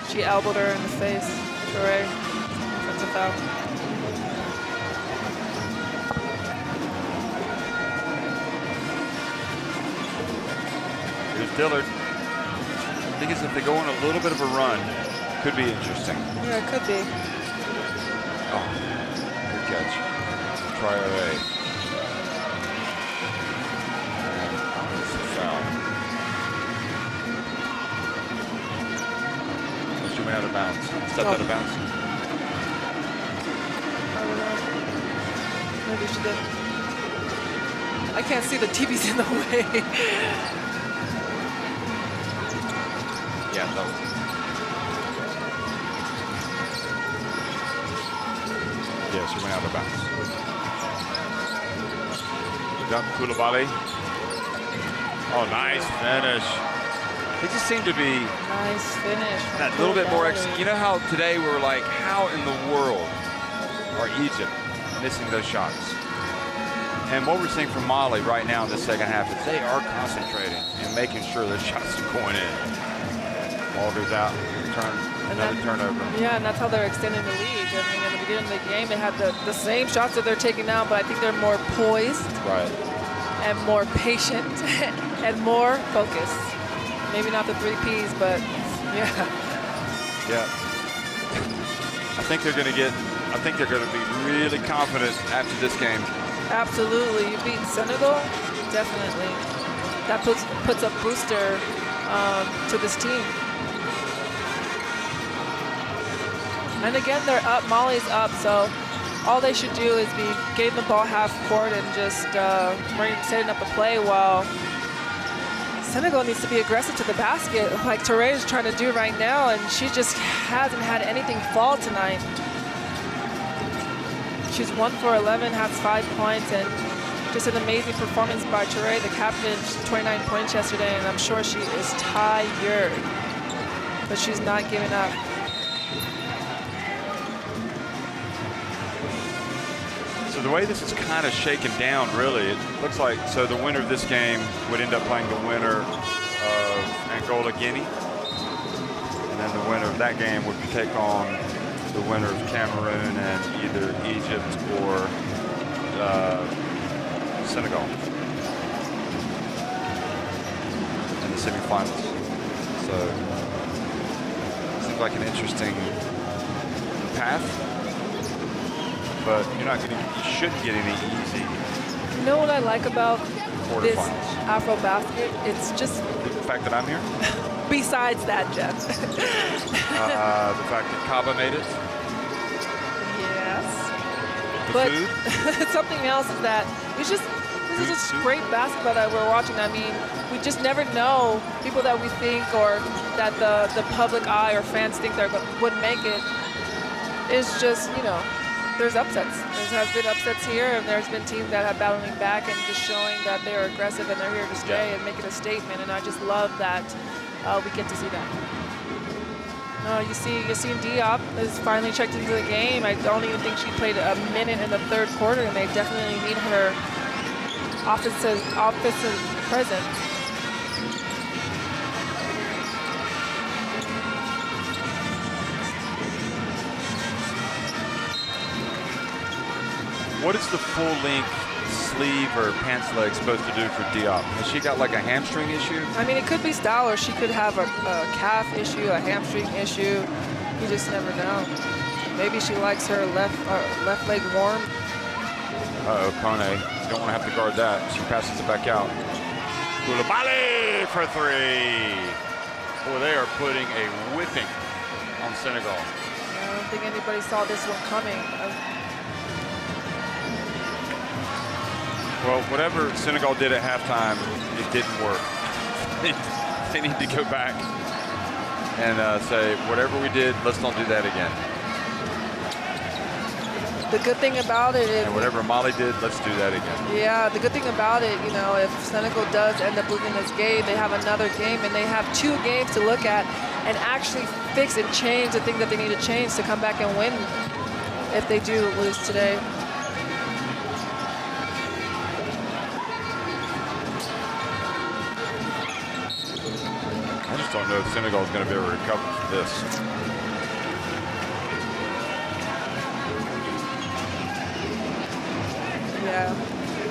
she elbowed her in the face. Touré, offensive foul. Dillard. I think if they go on a little bit of a run, it could be interesting. Yeah, it could be. Oh, good catch. Try away. And it's a foul. She went out of bounds. Stepped out of bounds. I don't know. Maybe she did. I can't see the TV's in the way. Yeah, no. Yeah, she went out of bounds. Dump Koulibaly. Oh, nice finish. They just seem to be Nice finish. that little bit more. You know how today we were like, how in the world are Egypt missing those shots? And what we're seeing from Mali right now in the second half is they are concentrating and making sure those shots are going in. Ball goes out, another turnover. Yeah, and that's how they're extending the lead. I mean, in the beginning of the game, they had the same shots that they're taking now, but I think they're more poised. Right. And more patient and more focused. Maybe not the 3 Ps, but yeah. Yeah. I think they're going to be really confident after this game. Absolutely. You beat Senegal? Definitely. That puts a booster to this team. And again, they're up. Mali's up, so all they should do is be getting the ball half court and just setting up a play while Senegal needs to be aggressive to the basket like Touré is trying to do right now, and she just hasn't had anything fall tonight. She's 1 for 11, has 5 points, and just an amazing performance by Touré, the captain. 29 points yesterday, and I'm sure she is tired, but she's not giving up. So the way this is kind of shaken down, really, it looks like, so the winner of this game would end up playing the winner of Angola, Guinea. And then the winner of that game would take on the winner of Cameroon and either Egypt or Senegal in the semifinals. So it seems like an interesting path. But you shouldn't get any easy. You know what I like about this AfroBasket? It's just the fact that I'm here. Besides that, Jeff. The fact that Kaba made it. Yes. The but food. Something else is that this is just great basketball that we're watching. I mean, we just never know people that we think or that the public eye or fans think they would make it. It's just, you know, there's upsets. There has been upsets here, and there's been teams that have battling back and just showing that they are aggressive and they're here to stay and making a statement. And I just love that we get to see that. You're seeing Diop is finally checked into the game. I don't even think she played a minute in the third quarter, and they definitely need her offensive presence. What is the full-length sleeve or pants leg supposed to do for Diop? Has she got like a hamstring issue? I mean, it could be style, or she could have a calf issue, a hamstring issue. You just never know. Maybe she likes her left leg warm. Uh-oh, Kone. You don't want to have to guard that. She passes it back out. Koulibaly for 3. Boy, they are putting a whipping on Senegal. I don't think anybody saw this one coming. Well, whatever Senegal did at halftime, it didn't work. They need to go back and say, whatever we did, let's not do that again. The good thing about it is... And whatever Mali did, let's do that again. Yeah, the good thing about it, you know, if Senegal does end up losing this game, they have another game, and they have 2 games to look at and actually fix and change the thing that they need to change to come back and win if they do lose today. I just don't know if Senegal is going to be able to recover from this. Yeah.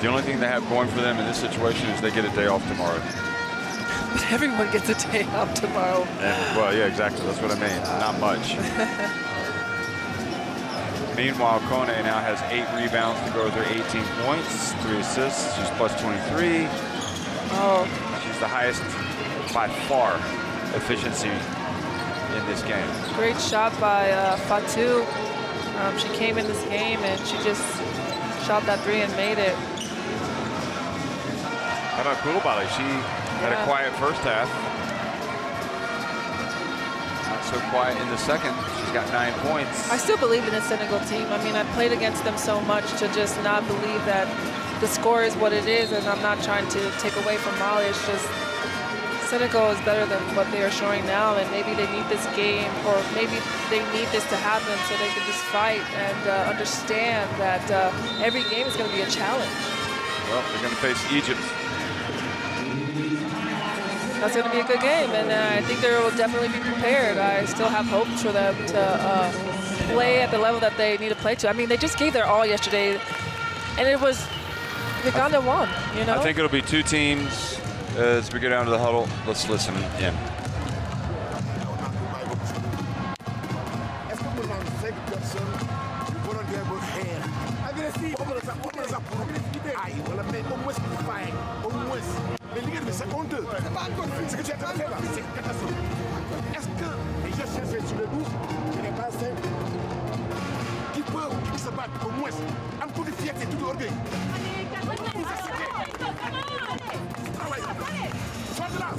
The only thing they have going for them in this situation is they get a day off tomorrow. But everyone gets a day off tomorrow. And, well, yeah, exactly. That's what I mean. Not much. Meanwhile, Kone now has 8 rebounds to go with her 18 points, 3 assists. She's plus 23. Oh. She's the highest by far efficiency in this game. Great shot by Fatou. She came in this game and she just shot that 3 and made it. How about Koulibaly? She had a quiet first half. Not so quiet in the second. She's got 9 points. I still believe in the Senegal team. I mean, I played against them so much to just not believe that the score is what it is, and I'm not trying to take away from Mali. It's just Senegal is better than what they are showing now, and maybe they need this game, or maybe they need this to happen so they can just fight and understand that every game is going to be a challenge. Well, they're going to face Egypt. That's going to be a good game, and I think they will definitely be prepared. I still have hopes for them to play at the level that they need to play to. I mean, they just gave their all yesterday, and it was Uganda won, you know? I think it'll be two teams as we go down to the huddle. Let's listen in. C'est honteux. Ce que tu as fait là, c'est catastrophique. Est-ce que les gens cherchent sur le douce, ce n'est pas assez, qui peuvent se battre au moins, en toute fierté, tout orgueil. Sois de là.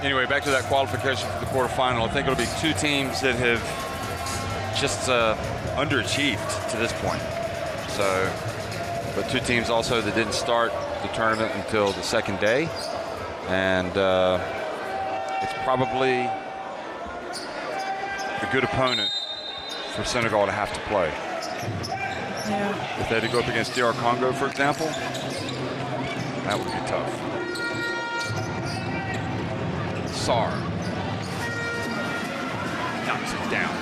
Anyway, back to that qualification for the quarterfinal. I think it'll be two teams that have just underachieved to this point. So, but two teams also that didn't start the tournament until the second day. And it's probably a good opponent for Senegal to have to play. Yeah. If they had to go up against DR Congo, for example, that would be tough. Sar knocks it down.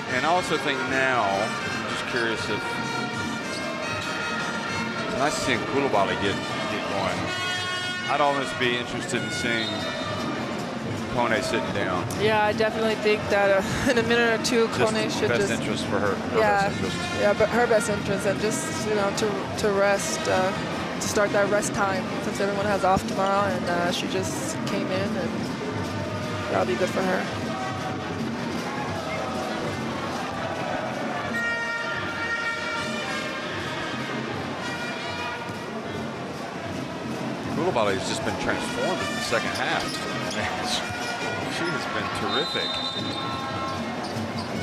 And I also think now, I'm just curious if it's nice seeing Koulibaly get going. I'd almost be interested in seeing Kone sitting down. Yeah, I definitely think that in a minute or two, Kone should best just interest for her. Yeah, best interest. yeah, but her best interest, and just to rest, to start that rest time since everyone has off tomorrow, and she just came in, and that'll be good for her. Koulibaly has just been transformed in the second half. She has been terrific.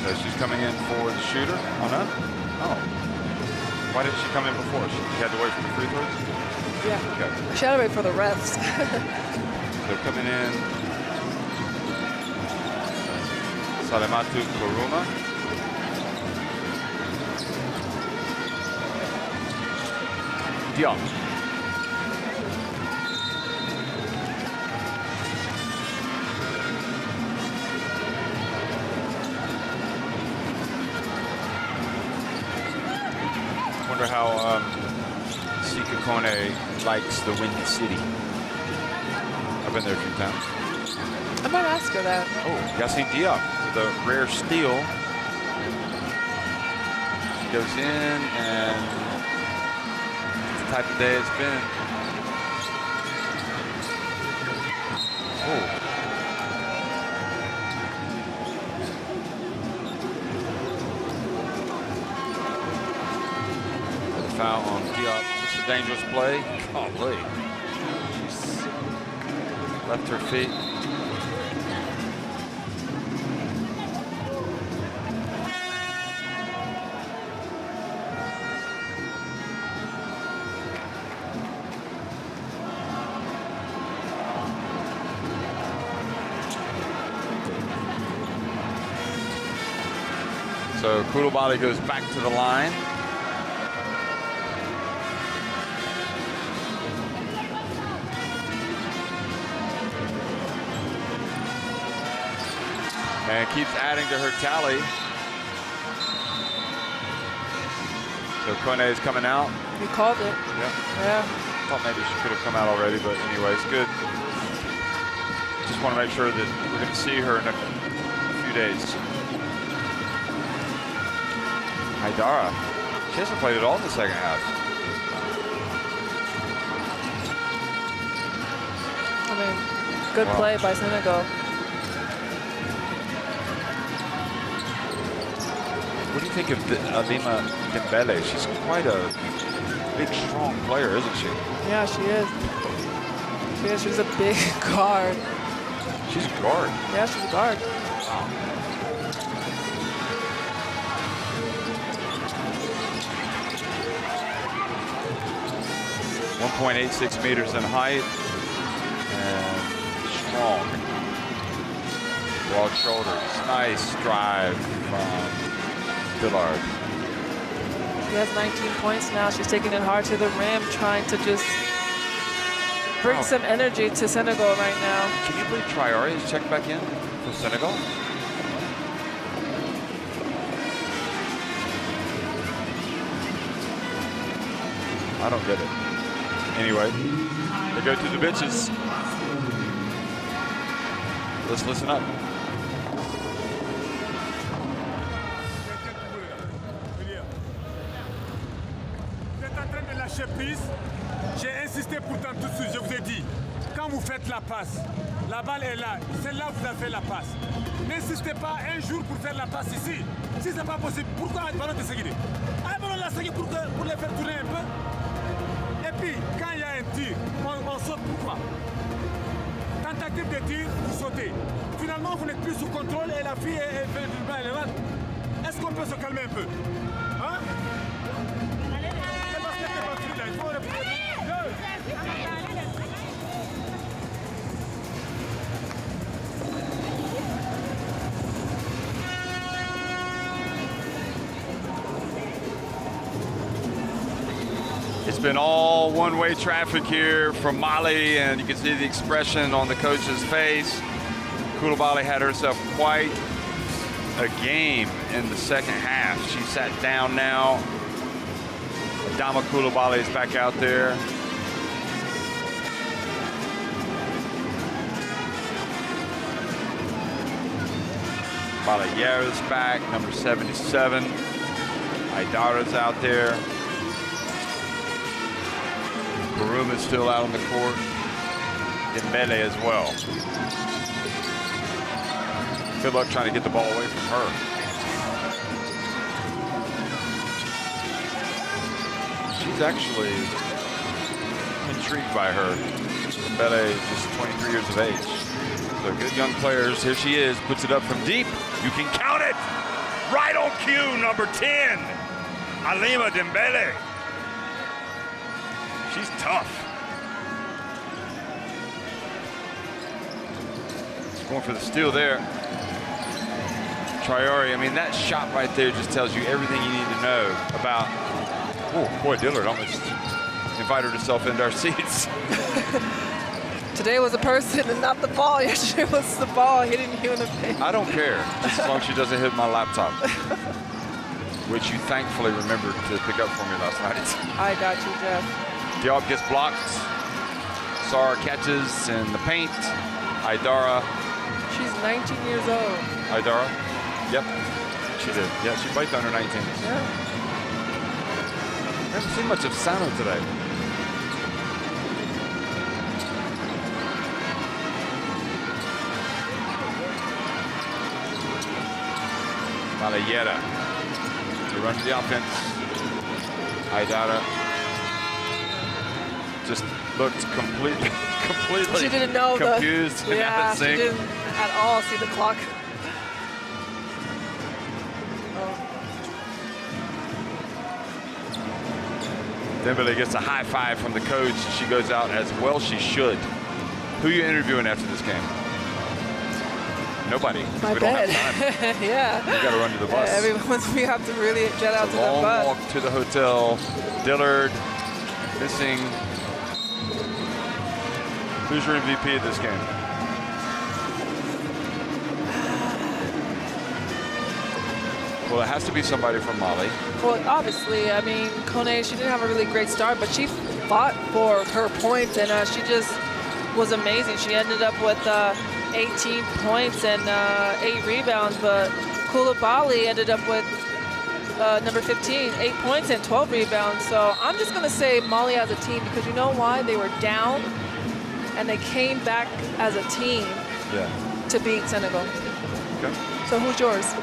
So she's coming in for the shooter. Oh, no? Oh. Why didn't she come in before? She had to wait for the free throws? Yeah. Okay. She had to wait for the refs. So coming in, Salematu Koruma. Diop. How Sika Kone likes the Windy City. I've been there a few times. I might ask her that. Oh, Yassine Diop with a rare steal. She goes in, and it's the type of day it's been. Oh. Foul on Diop. Just a dangerous play. Golly. She's left her feet. So Koulibaly goes back to the line. And keeps adding to her tally. So Kone is coming out. You called it. Yeah. Thought maybe she could have come out already, but anyway, it's good. Just want to make sure that we're going to see her in a few days. Haidara, she hasn't played at all in the second half. I mean, good play by Senegal. What do you think of Alima Dembele? She's quite a big, strong player, isn't she? Yeah, she is. She's a big guard. She's a guard. Yeah, she's a guard. Wow. .86 meters in height and strong. Broad shoulders. Nice drive from Dillard. She has 19 points now. She's taking it hard to the rim, trying to just bring some energy to Senegal right now. Can you believe Traoré is checked back in for Senegal? I don't get it. Anyway, they go to the benches. Let's listen up. Vous êtes en train de lâcher prise. J'ai insisté pourtant tout de suite, je vous ai dit, quand vous faites la passe, la balle est là, c'est là que vous avez fait la passe. N'insistez pas un jour pour faire la passe ici. Si ce n'est pas possible, pourquoi un ballon de seguir? Un ballon de seguir pour les faire tourner un peu. Et puis, quand il y a un tir, on saute pourquoi? Tentative de tir, vous sautez. Finalement, vous n'êtes plus sous contrôle et la fille est du bas élevée. Est-ce qu'on peut se calmer un peu? Hein? C'est parce que c'est pas fini là, il faut répondre. It's been all one-way traffic here from Mali, and you can see the expression on the coach's face. Koulibaly had herself quite a game in the second half. She sat down now. Adama Koulibaly is back out there. Balayera's back, number 77. Aidara's out there. Baruma's still out on the court. Dembele as well. Good luck trying to get the ball away from her. She's actually intrigued by her. Dembele is just 23 years of age. So good young players. Here she is, puts it up from deep. You can count it. Right on cue, number 10, Alima Dembele. She's tough. Going for the steal there. Traoré, I mean, that shot right there just tells you everything you need to know about. Oh, boy, Dillard almost invited herself into our seats. Today was a person and not the ball. Yesterday was the ball hitting you in the face. I don't care, just as long as she doesn't hit my laptop, which you thankfully remembered to pick up for me last night. I got you, Jeff. Diop gets blocked. Sar catches in the paint. Aidara. She's 19 years old. Aidara? Yep, she did. Yeah, she played under 19s. Yeah. I haven't seen much of Sano today. Balayera. He runs the offense. Aidara just looked completely She didn't know confused. Yeah, she didn't at all see the clock. Dembele gets a high five from the coach. She goes out as well she should. Who are you interviewing after this game? Nobody. My we bed. don't have time. Yeah. We got to run to the bus. We have to really jet out to the Long bus. walk to the hotel. Dillard missing. Who's your MVP of this game? Well, it has to be somebody from Mali. Well, obviously, I mean, Kone, she didn't have a really great start, but she fought for her points, and she just was amazing. She ended up with 18 points and 8 rebounds, but Koulibaly ended up with number 15, 8 points and 12 rebounds. So I'm just going to say Mali as a team, because you know why? They were down, and they came back as a team to beat Senegal. Okay. So who's yours?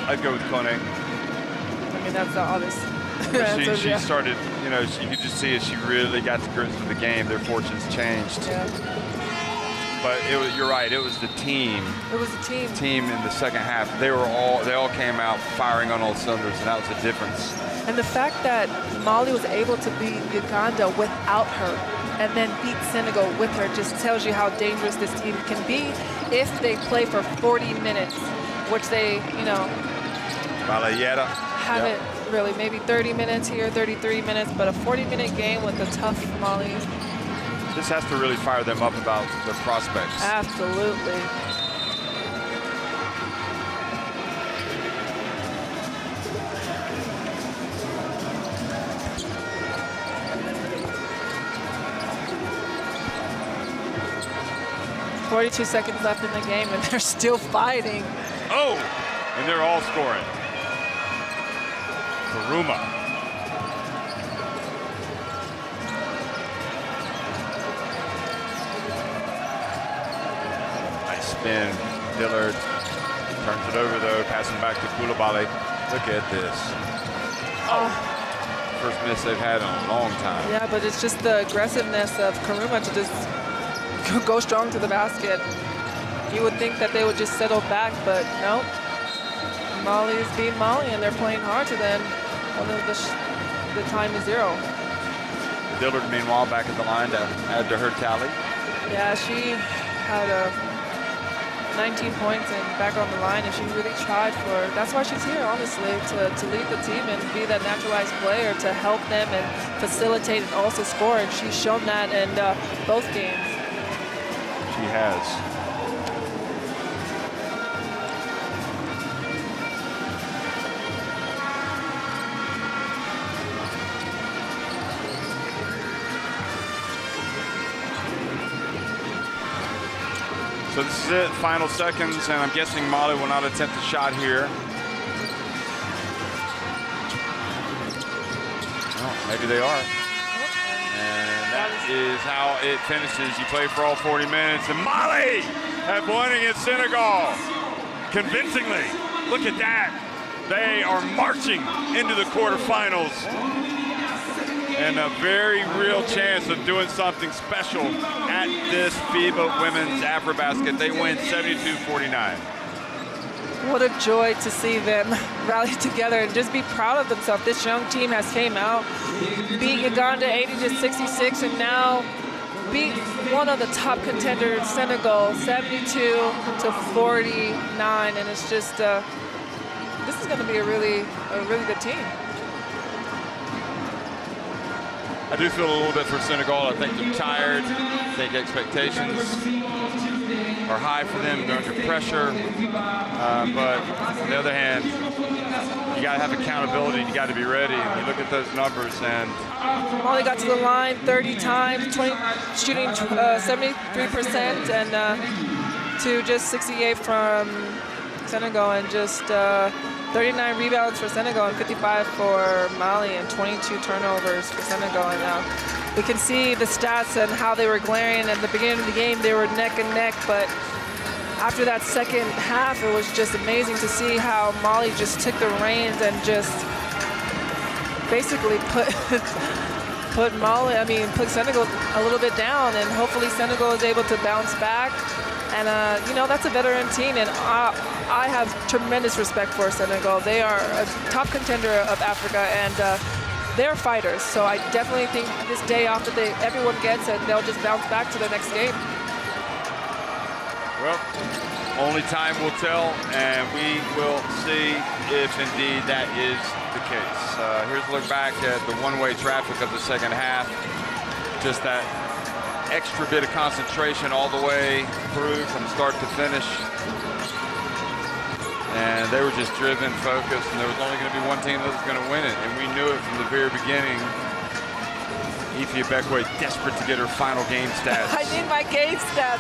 I'd go with Kone. I mean, that's the obvious answer. She started, you know, you could just see as she really got to grips with the game, their fortunes changed. Yeah. But you're right, it was the team. It was the team. Team in the second half. They all came out firing on all cylinders, and that was the difference. And the fact that Mali was able to beat Uganda without her and then beat Senegal with her just tells you how dangerous this team can be if they play for 40 minutes, which they, you know, haven't really. Maybe 30 minutes here, 33 minutes, but a 40-minute game with a tough Mali. This has to really fire them up about their prospects. Absolutely. "42 seconds left in the game, and they're still fighting." Oh, and they're all scoring. Karuma. Nice spin. Dillard turns it over, though, passing back to Koulibaly. Look at this. Oh. First miss they've had in a long time. Yeah, but it's just the aggressiveness of Karuma to just go strong to the basket. You would think that they would just settle back, but no. Mali is being Mali, and they're playing hard to them. One of the time is 0. Dillard, meanwhile, back at the line to add to her tally. Yeah, she had 19 points and back on the line, and she really tried for. That's why she's here, honestly, to lead the team and be that naturalized player to help them and facilitate and also score. And she's shown that in both games. She has. So this is it, final seconds, and I'm guessing Mali will not attempt a shot here. Oh, maybe they are. And that is how it finishes. You play for all 40 minutes, and Mali have won against Senegal convincingly. Look at that. They are marching into the quarterfinals. And a very real chance of doing something special at this FIBA Women's AfroBasket. They win 72-49. What a joy to see them rally together and just be proud of themselves. This young team has came out, beat Uganda 80-66, and now beat one of the top contenders, Senegal, 72-49. And it's just, this is going to be a really good team. I do feel a little bit for Senegal. I think they're tired. I think expectations are high for them. They're under pressure. But on the other hand, you got to have accountability. You got to be ready. And you look at those numbers, and Mali got to the line 30 times, shooting 73%, and to just 68 from Senegal, and just 39 rebounds for Senegal and 55 for Mali, and 22 turnovers for Senegal. And we can see the stats and how they were glaring. At the beginning of the game, they were neck and neck, but after that second half, it was just amazing to see how Mali just took the reins and just basically put Senegal a little bit down, and hopefully Senegal is able to bounce back. And, you know, that's a veteran team, and I have tremendous respect for Senegal. They are a top contender of Africa, and they're fighters. So I definitely think this day off that everyone gets it, they'll just bounce back to the next game. well, only time will tell, and we will see if indeed that is the case. Here's a look back at the one-way traffic of the second half. Just that extra bit of concentration all the way through from start to finish. And they were just driven, focused, and there was only going to be one team that was going to win it. And we knew it from the very beginning. FIBA desperate to get her final game stats. I need my game stats.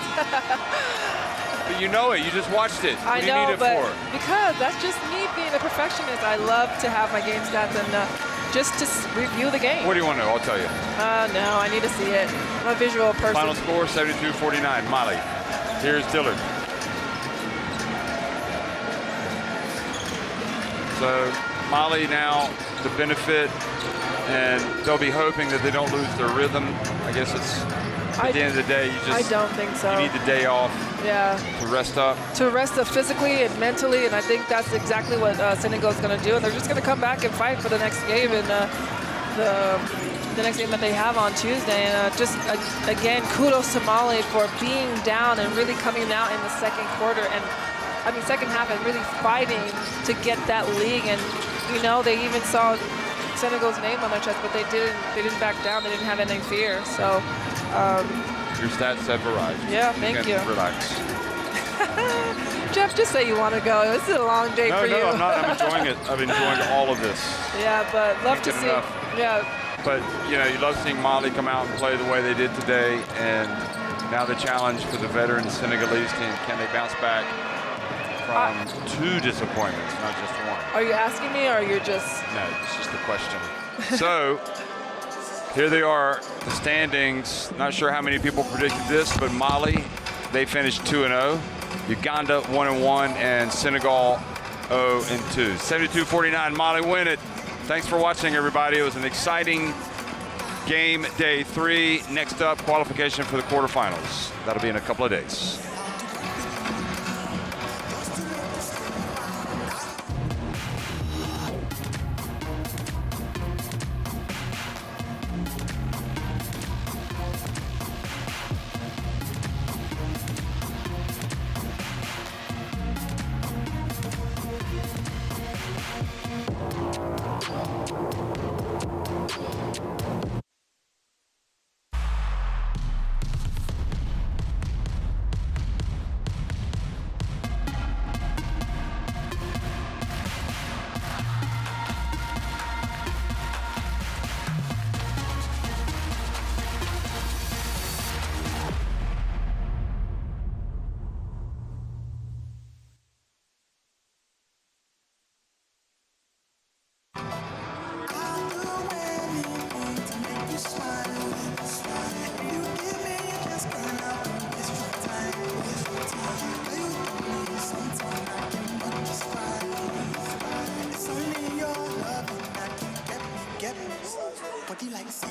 But you know it. You just watched it. I what do you know, need it but for? because that's just me being a perfectionist. I love to have my game stats and just to review the game. What do you want to know? I'll tell you. No, I need to see it. I'm a visual person. Final score, 72-49. Molly. Here's Dillard. So Molly now the benefit, and they'll be hoping that they don't lose their rhythm. I guess it's at the end of the day, I don't think so. You need the day off. Yeah. To rest up. To rest up physically and mentally, and I think that's exactly what Senegal is going to do. And they're just going to come back and fight for the next game and the next game that they have on Tuesday. And just again, kudos to Mali for being down and really coming out in the second quarter and second half and really fighting to get that lead. And you know, they even saw Senegal's name on their chest, but they didn't back down. They didn't have any fear. So. Your stats have arrived. Yeah, thank you. Relax. Jeff, just say you want to go. This is a long day for you. No, I'm not. I'm enjoying it. I'm enjoying all of this. Yeah, but love to see. Enough. Yeah. But you know, you love seeing Mali come out and play the way they did today, and now the challenge for the veteran Senegalese team: can they bounce back from 2 disappointments, not just 1? Are you asking me, or you're just? No, it's just a question. So. Here they are, the standings. Not sure how many people predicted this, but Mali, they finished 2-0. Uganda 1-1, and Senegal 0-2. 72-49, Mali win it. Thanks for watching, everybody. It was an exciting game, day 3. Next up, qualification for the quarterfinals. That'll be in a couple of days.